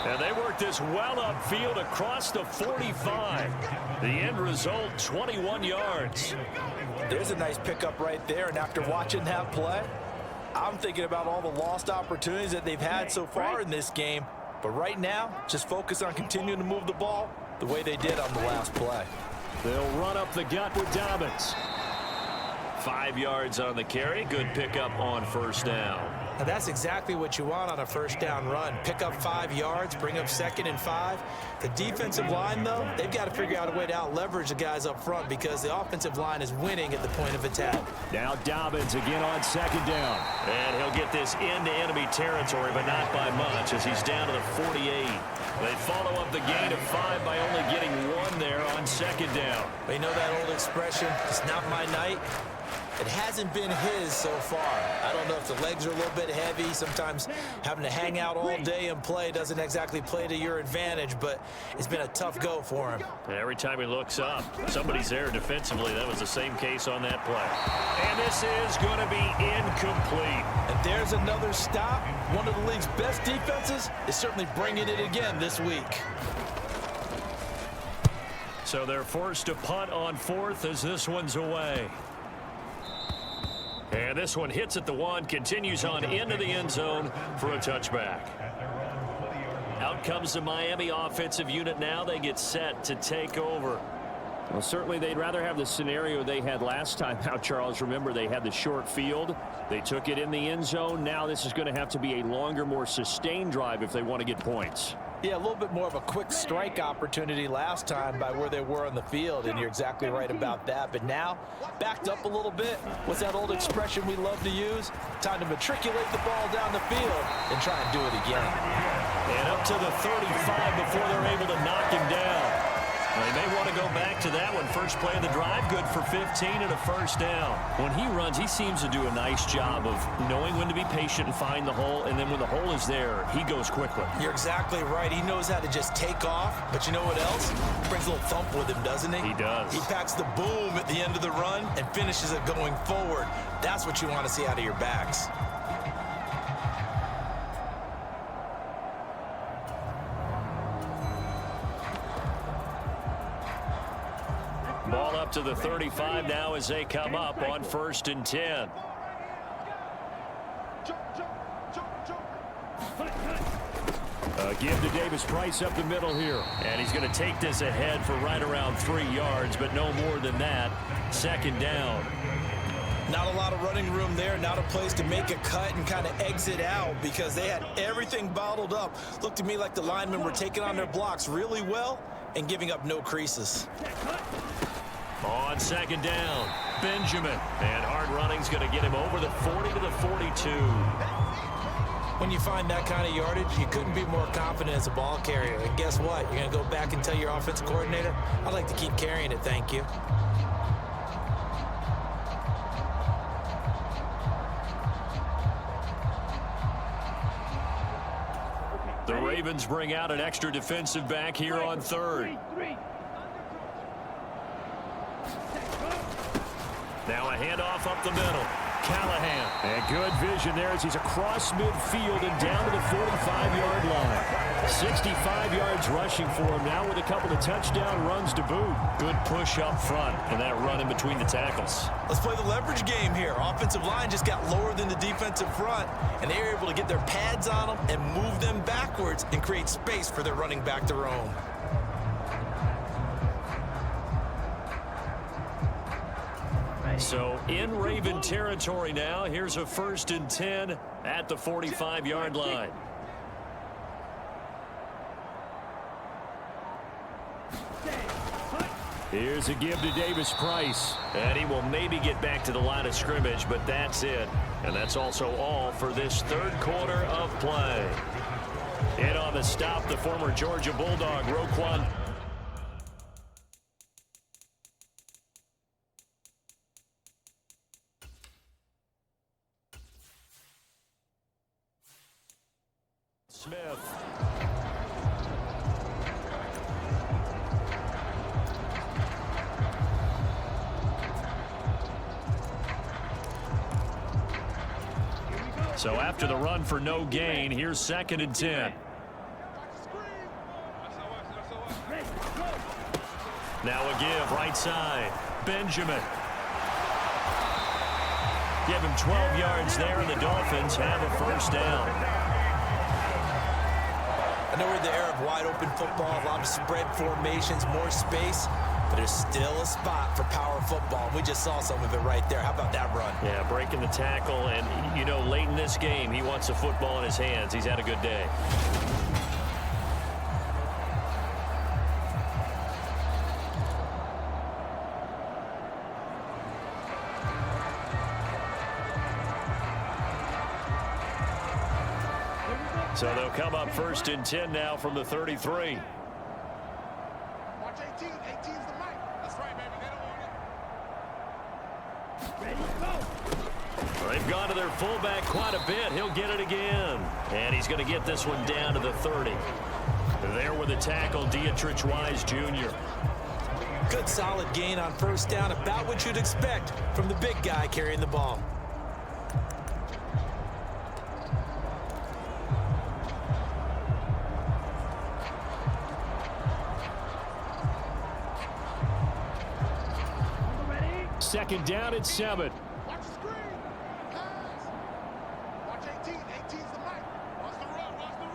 And they work this well upfield across the 45. The end result, 21 yards. There's a nice pickup right there, and after watching that play, I'm thinking about all the lost opportunities that they've had so far in this game. But right now, just focus on continuing to move the ball the way they did on the last play. They'll run up the gut with Dobbins. 5 yards on the carry. Good pickup on first down. Now that's exactly what you want on a first down run. Pick up 5 yards, bring up 2nd and 5. The defensive line, though, they've got to figure out a way to out-leverage the guys up front because the offensive line is winning at the point of attack. Now Dobbins again on second down. And he'll get this into enemy territory, but not by much as he's down to the 48. They follow up the gain of 5 by only getting 1 there on second down. But you know that old expression, it's not my night? It hasn't been his so far. I don't know if the legs are a little bit heavy. Sometimes having to hang out all day and play doesn't exactly play to your advantage, but it's been a tough go for him. And every time he looks up, somebody's there defensively. That was the same case on that play. And this is going to be incomplete. And there's another stop. One of the league's best defenses is certainly bringing it again this week. So they're forced to punt on fourth as this one's away. And this one hits at the 1, continues on into the end zone for a touchback. Out comes the Miami offensive unit now. They get set to take over. Well, certainly they'd rather have the scenario they had last time out, Charles. Remember, they had the short field. They took it in the end zone. Now this is going to have to be a longer, more sustained drive if they want to get points. Yeah, a little bit more of a quick strike opportunity last time by where they were on the field, and you're exactly right about that. But now, backed up a little bit. What's that old expression we love to use? Time to matriculate the ball down the field and try and do it again. And up to the 35 before they're able to knock him down. They may want to go back to that one. First play of the drive, good for 15 and a first down. When he runs, he seems to do a nice job of knowing when to be patient and find the hole, and then when the hole is there, he goes quickly. You're exactly right. He knows how to just take off, but you know what else? He brings a little thump with him, doesn't he? He does. He packs the boom at the end of the run and finishes it going forward. That's what you want to see out of your backs. Ball up to the 35 now as they come up on 1st and 10. Give to Davis Price up the middle here. And he's going to take this ahead for right around 3 yards, but no more than that. Second down. Not a lot of running room there, not a place to make a cut and kind of exit out because they had everything bottled up. Looked to me like the linemen were taking on their blocks really well and giving up no creases. On second down, Benjamin. And hard running's going to get him over the 40 to the 42. When you find that kind of yardage, you couldn't be more confident as a ball carrier. And guess what? You're going to go back and tell your offensive coordinator, I'd like to keep carrying it, thank you. The Ravens bring out an extra defensive back here on 3rd. Now a handoff up the middle. Callahan. And good vision there as he's across midfield and down to the 45-yard line. 65 yards rushing for him now with a couple of touchdown runs to boot. Good push up front and that run in between the tackles. Let's play the leverage game here. Offensive line just got lower than the defensive front, and they were able to get their pads on them and move them backwards and create space for their running back to roam. So in Raven territory now. Here's a 1st and 10 at the 45-yard line. Here's a give to Davis Price. And he will maybe get back to the line of scrimmage, but that's it. And that's also all for this 3rd quarter of play. In on the stop, the former Georgia Bulldog, Roquan. Smith. So after the run for no gain, here's 2nd and 10. Now a give right side. Benjamin. Give him 12 yards there, and the Dolphins have a 1st down. I know we're in the era of wide-open football, a lot of spread formations, more space, but there's still a spot for power football. We just saw some of it right there. How about that run? Yeah, breaking the tackle, and, you know, late in this game, he wants the football in his hands. He's had a good day. So they'll come up 1st and 10 now from the 33. Watch 18. 18's the mic. That's right, baby. They don't want it. Ready, go. They've gone to their fullback quite a bit. He'll get it again. And he's going to get this one down to the 30. There with the tackle, Dietrich Wise Jr. Good solid gain on 1st down, about what you'd expect from the big guy carrying the ball. Second down at 7. Watch the screen. Pass. Watch 18. 18's the mic. Watch the run. Watch the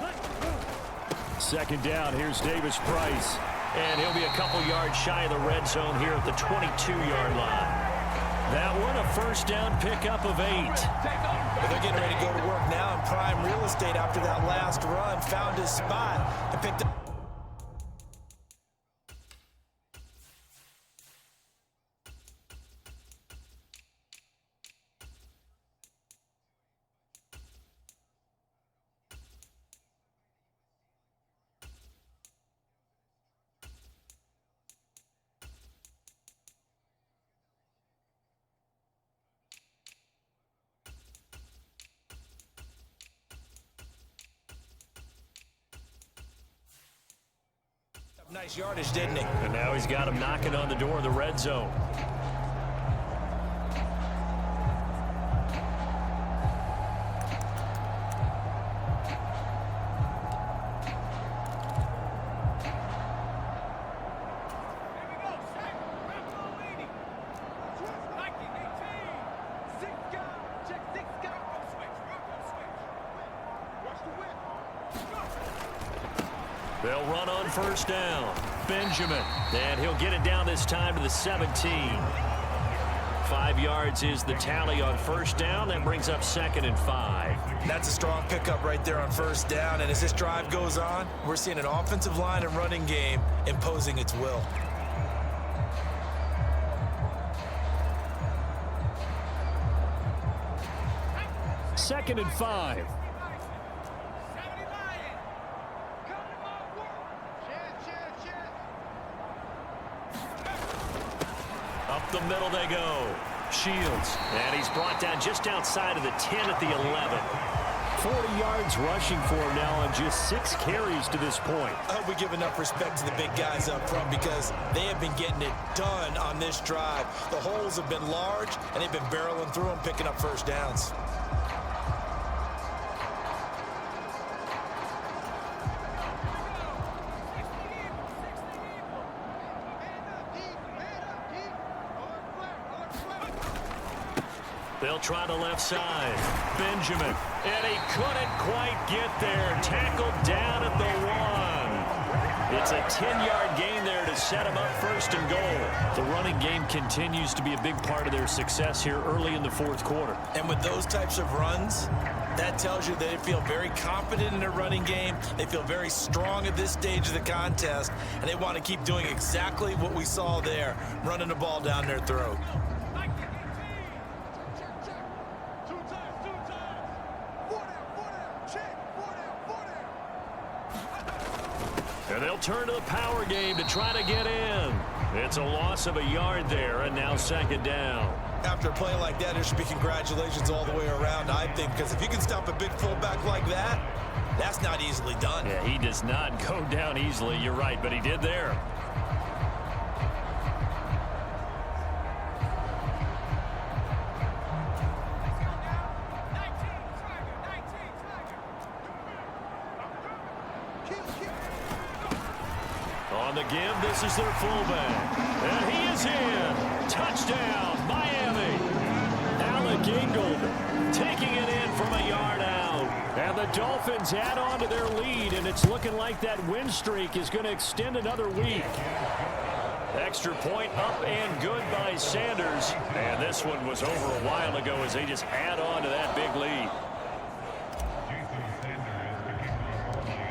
run. Second down. Here's Davis Price. And he'll be a couple yards shy of the red zone here at the 22-yard line. That one a 1st down pickup of 8. Well, they're getting ready to go to work now in prime real estate after that last run. Found his spot and picked up. Nice yardage, didn't he? And now he's got him knocking on the door of the red zone. They'll run on 1st down. Benjamin. And he'll get it down this time to the 17. 5 yards is the tally on 1st down. That brings up 2nd and 5. That's a strong pickup right there on 1st down. And as this drive goes on, we're seeing an offensive line and running game imposing its will. Second and 5. Up the middle they go. Shields. And he's brought down just outside of the 10 at the 11. 40 yards rushing for him now on just 6 carries to this point. I hope we give enough respect to the big guys up front because they have been getting it done on this drive. The holes have been large, and they've been barreling through them, picking up first downs. They'll try the left side. Benjamin. And he couldn't quite get there. Tackled down at the 1. It's a 10-yard gain there to set him up first and goal. The running game continues to be a big part of their success here early in the fourth quarter. And with those types of runs, that tells you they feel very confident in their running game. They feel very strong at this stage of the contest, and they want to keep doing exactly what we saw there, running the ball down their throat. And they'll turn to the power game to try to get in. It's a loss of a yard there, and now second down. After a play like that, there should be congratulations all the way around, I think, because if you can stop a big fullback like that, that's not easily done. Yeah, he does not go down easily. You're right, but he did there. On the give, this is their fullback. And he is in. Touchdown, Miami. Alec Ingold taking it in from a yard out. And the Dolphins add on to their lead, and it's looking like that win streak is going to extend another week. Extra point up and good by Sanders. And this one was over a while ago as they just add on to that big lead.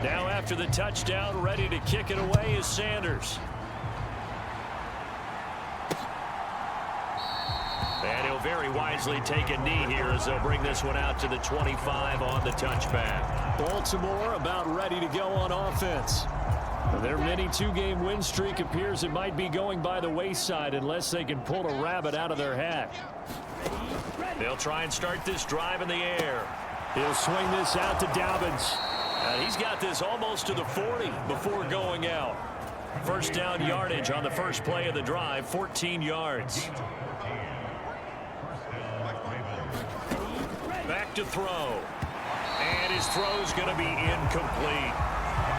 Now after the touchdown, ready to kick it away is Sanders. And he'll very wisely take a knee here as they'll bring this one out to the 25 on the touchback. Baltimore about ready to go on offense. Their mini 2-game win streak appears it might be going by the wayside unless they can pull a rabbit out of their hat. They'll try and start this drive in the air. He'll swing this out to Dobbins. And he's got this almost to the 40 before going out. First down yardage on the first play of the drive, 14 yards. Back to throw. And his throw's going to be incomplete.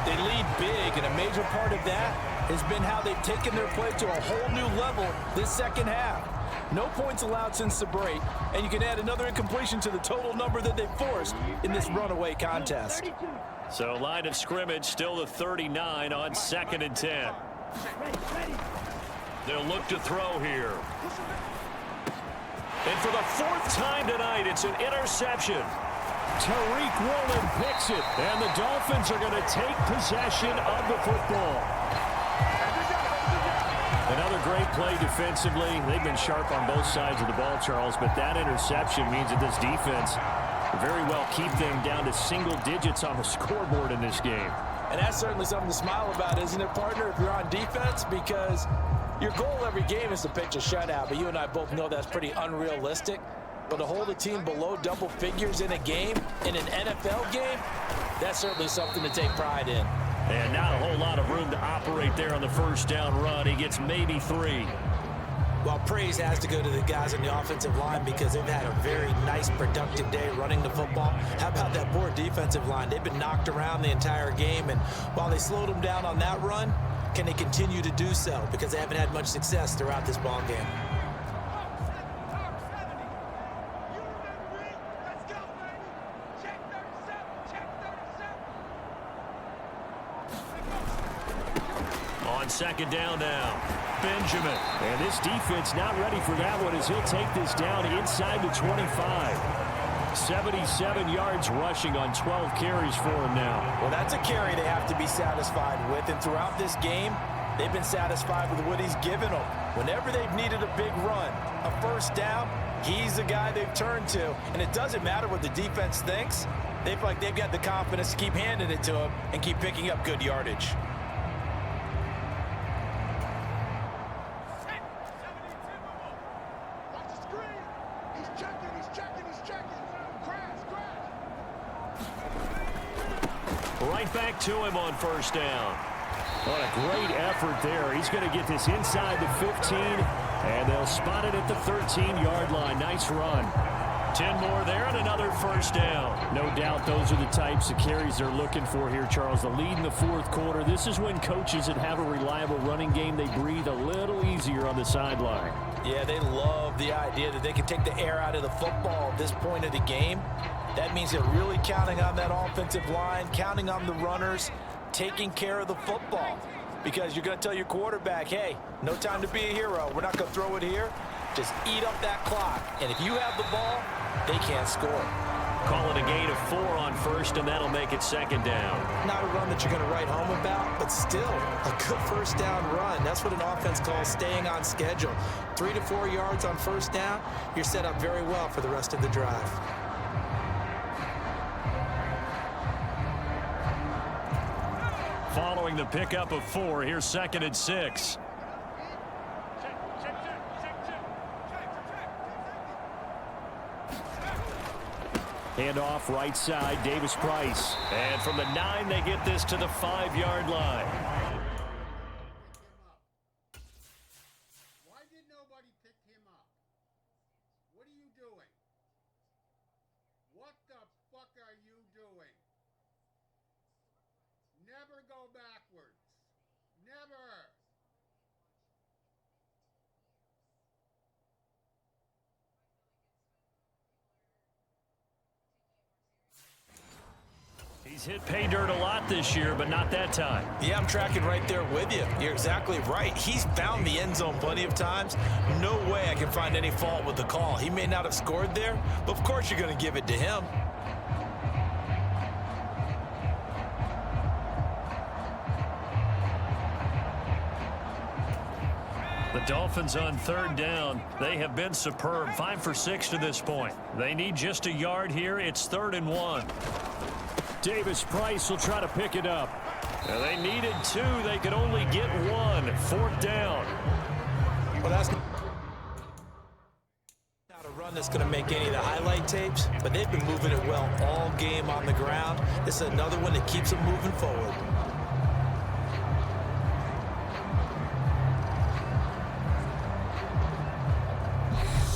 They lead big, and a major part of that has been how they've taken their play to a whole new level this second half. No points allowed since the break, and you can add another incompletion to the total number that they forced in this runaway contest. So line of scrimmage still the 39 on 2nd and 10. They'll look to throw here. And for the 4th time tonight, it's an interception. Tariq Woolen picks it, and the Dolphins are going to take possession of the football. Another great play defensively. They've been sharp on both sides of the ball, Charles, but that interception means that this defense very well keep them down to single digits on the scoreboard in this game. And that's certainly something to smile about, isn't it, partner, if you're on defense? Because your goal every game is to pitch a shutout, but you and I both know that's pretty unrealistic. But to hold a team below double figures in a game, in an NFL game, that's certainly something to take pride in. And not a whole lot of room to operate there on the first down run. He gets maybe 3. Well, praise has to go to the guys on the offensive line because they've had a very nice, productive day running the football. How about that poor defensive line? They've been knocked around the entire game, and while they slowed them down on that run, can they continue to do so? Because they haven't had much success throughout this ball game. On second down now, Benjamin. And this defense not ready for that one as he'll take this down inside the 25. 77 yards rushing on 12 carries for him now. Well, that's a carry they have to be satisfied with. And throughout this game, they've been satisfied with what he's given them. Whenever they've needed a big run, a first down, he's the guy they've turned to. And it doesn't matter what the defense thinks. They feel like they've got the confidence to keep handing it to him and keep picking up good yardage. Right back to him on first down. What a great effort there. He's going to get this inside the 15, and they'll spot it at the 13-yard line. Nice run. 10 more there and another first down. No doubt those are the types of carries they're looking for here, Charles. The lead in the fourth quarter. This is when coaches that have a reliable running game, they breathe a little easier on the sideline. Yeah, they love the idea that they can take the air out of the football at this point of the game. That means they're really counting on that offensive line, counting on the runners, taking care of the football. Because you're going to tell your quarterback, hey, no time to be a hero. We're not going to throw it here. Just eat up that clock. And if you have the ball, they can't score. Call it a gain of 4 on first, and that'll make it second down. Not a run that you're going to write home about, but still a good first down run. That's what an offense calls staying on schedule. 3 to 4 yards on first down, you're set up very well for the rest of the drive. Following the pickup of 4, here's 2nd and 6. Handoff right side, Davis Price. And from the 9, they get this to the 5-yard line. Why did nobody pick him up? What are you doing? What the fuck are you doing? Never go backwards. Never. He's hit pay dirt a lot this year, but not that time. Yeah, I'm tracking right there with you. You're exactly right. He's found the end zone plenty of times. No way I can find any fault with the call. He may not have scored there, but of course you're going to give it to him. The Dolphins on 3rd down. They have been superb. 5 for 6 to this point. They need just a yard here. It's 3rd and 1. Davis Price will try to pick it up. Now they needed 2. They could only get 1. 4th down. Well, that's not a run that's going to make any of the highlight tapes, but they've been moving it well all game on the ground. This is another one that keeps them moving forward.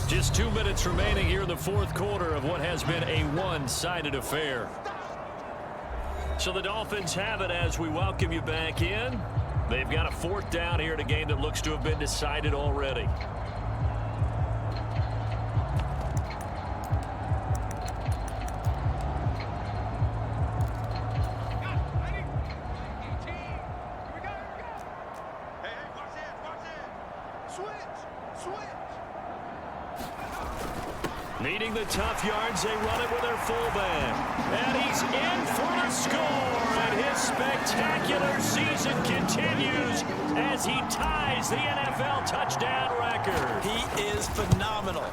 Just 2 minutes remaining here in the fourth quarter of what has been a one-sided affair. So the Dolphins have it as we welcome you back in. They've got a 4th down here in a game that looks to have been decided already. Needing the tough yards, they run it with their fullback. And he's in for the score. And his spectacular season continues as he ties the NFL touchdown record. He is phenomenal.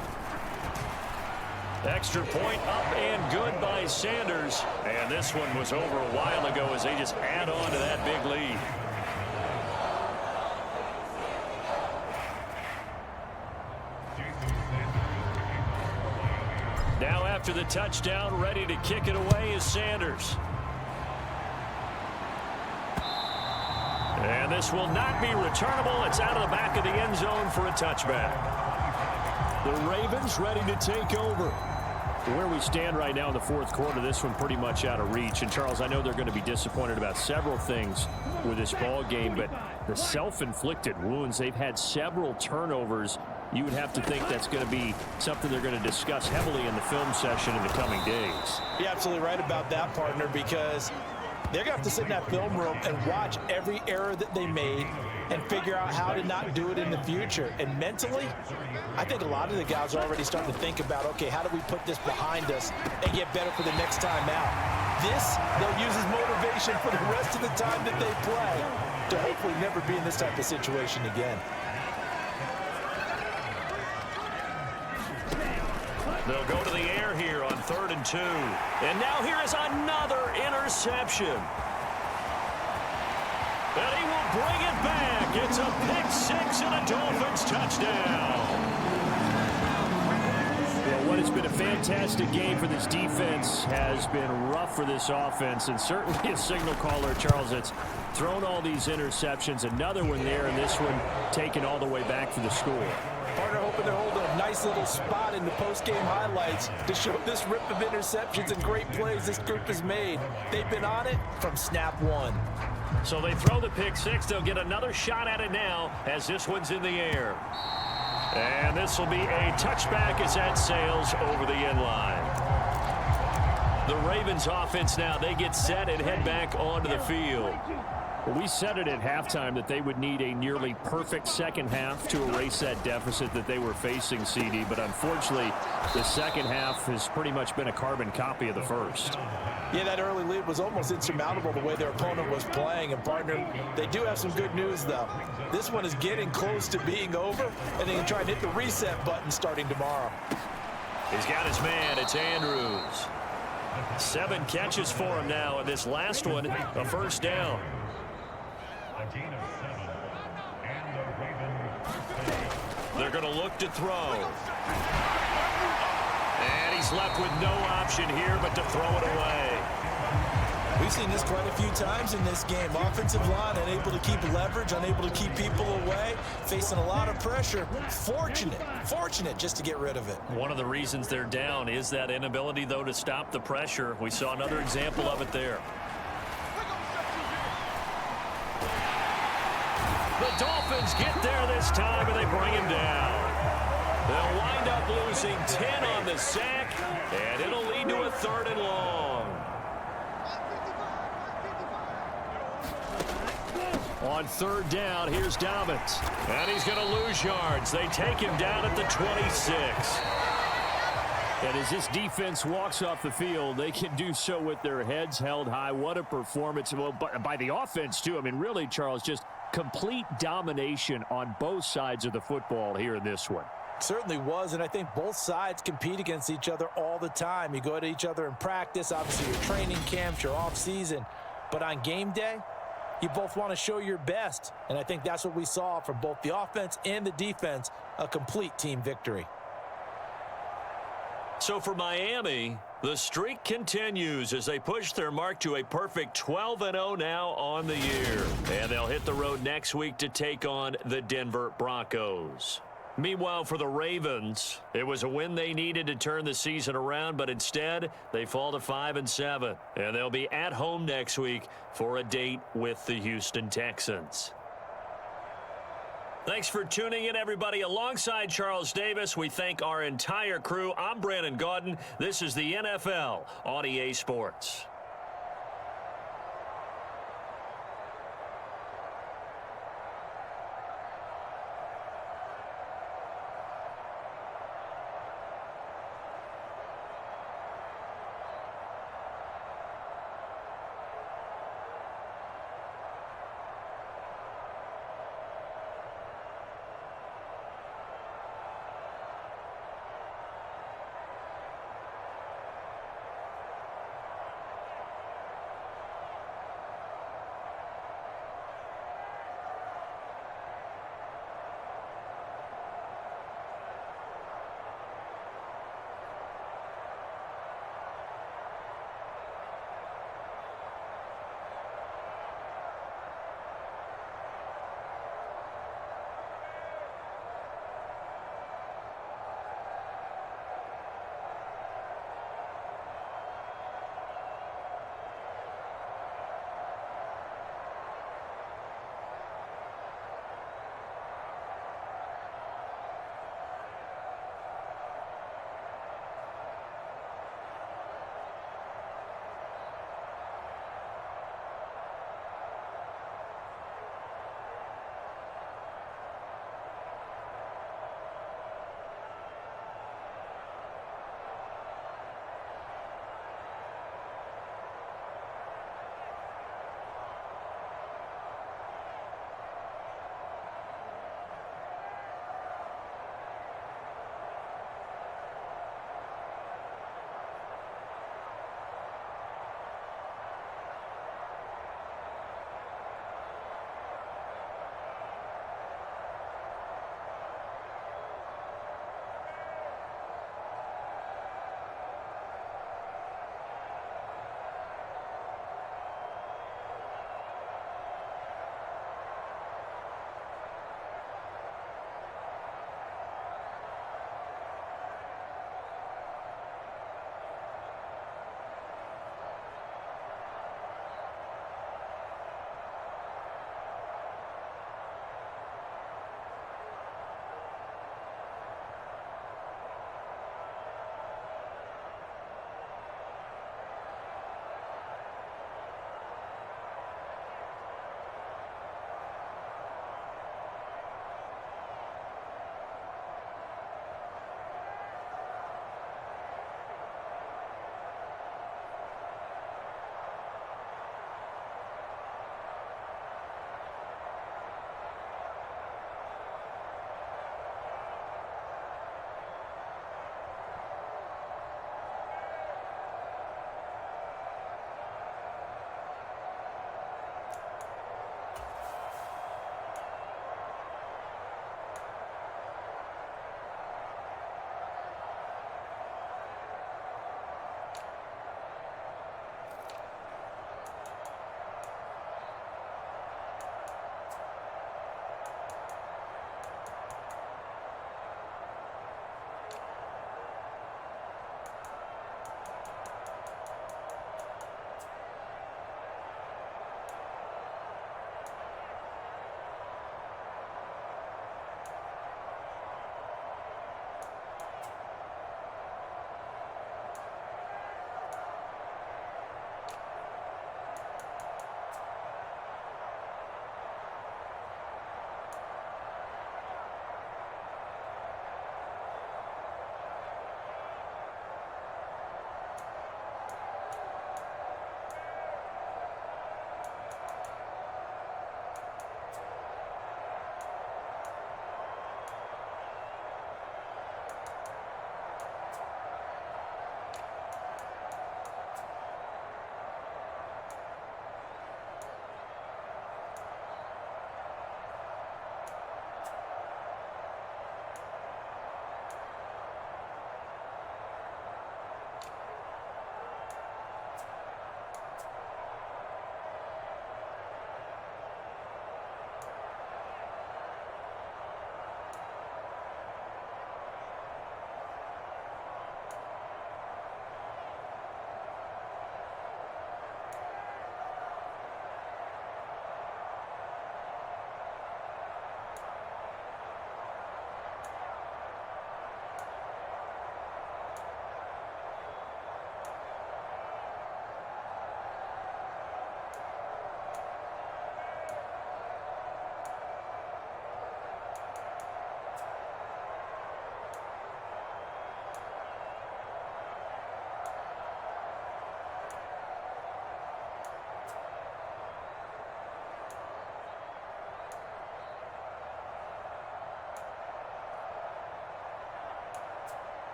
Extra point up and good by Sanders. And this one was over a while ago as they just add on to that big lead. Now after the touchdown, ready to kick it away is Sanders. And this will not be returnable. It's out of the back of the end zone for a touchback. The Ravens ready to take over. Where we stand right now in the fourth quarter, this one pretty much out of reach. And, Charles, I know they're going to be disappointed about several things with this ball game, but the self-inflicted wounds, they've had several turnovers. You would have to think that's going to be something they're going to discuss heavily in the film session in the coming days. You're absolutely right about that, partner, because they're going to have to sit in that film room and watch every error that they made and figure out how to not do it in the future. And mentally, I think a lot of the guys are already starting to think about, okay, how do we put this behind us and get better for the next time out? This, they'll use as motivation for the rest of the time that they play to hopefully never be in this type of situation again. They'll go to the air here on 3rd and 2. And now here is another interception. And he will bring it back. It's a pick 6 and a Dolphins touchdown. Well, But it's been a fantastic game for this defense. Has been rough for this offense, and certainly a signal caller, Charles, that's thrown all these interceptions. Another one there, and this one taken all the way back for the score. Partner hoping to hold a nice little spot in the post-game highlights to show this rip of interceptions and great plays this group has made. They've been on it from snap one. So they throw the pick six. They'll get another shot at it now as this one's in the air. And this will be a touchback as that sails over the end line. The Ravens offense now, they get set and head back onto the field. Well, we said it at halftime that they would need a nearly perfect second half to erase that deficit that they were facing, CD. But unfortunately, the second half has pretty much been a carbon copy of the first. Yeah, that early lead was almost insurmountable the way their opponent was playing. And, partner, they do have some good news, though. This one is getting close to being over, and they can try and hit the reset button starting tomorrow. He's got his man. It's Andrews. 7 catches for him now, and this last one, a first down. They're going to look to throw. And he's left with no option here but to throw it away. We've seen this quite a few times in this game. Offensive line unable to keep leverage, unable to keep people away, facing a lot of pressure. Fortunate just to get rid of it. One of the reasons they're down is that inability, though, to stop the pressure. We saw another example of it there. The Dolphins get there this time, and they bring him down. They'll wind up losing 10 on the sack, and it'll lead to a 3rd and long. On 3rd down, here's Dobbins. And he's going to lose yards. They take him down at the 26. And as this defense walks off the field, they can do so with their heads held high. What a performance by the offense, too. I mean, really, Charles, just complete domination on both sides of the football here in this one. Certainly was, and I think both sides compete against each other all the time. You go at each other in practice, obviously your training camps, your off-season. But on game day, you both want to show your best. And I think that's what we saw from both the offense and the defense, a complete team victory. So for Miami, the streak continues as they push their mark to a perfect 12-0 now on the year. And they'll hit the road next week to take on the Denver Broncos. Meanwhile, for the Ravens, it was a win they needed to turn the season around, but instead they fall to 5-7. And they'll be at home next week for a date with the Houston Texans. Thanks for tuning in, everybody. Alongside Charles Davis, we thank our entire crew. I'm Brandon Gaudin. This is the NFL on EA Sports.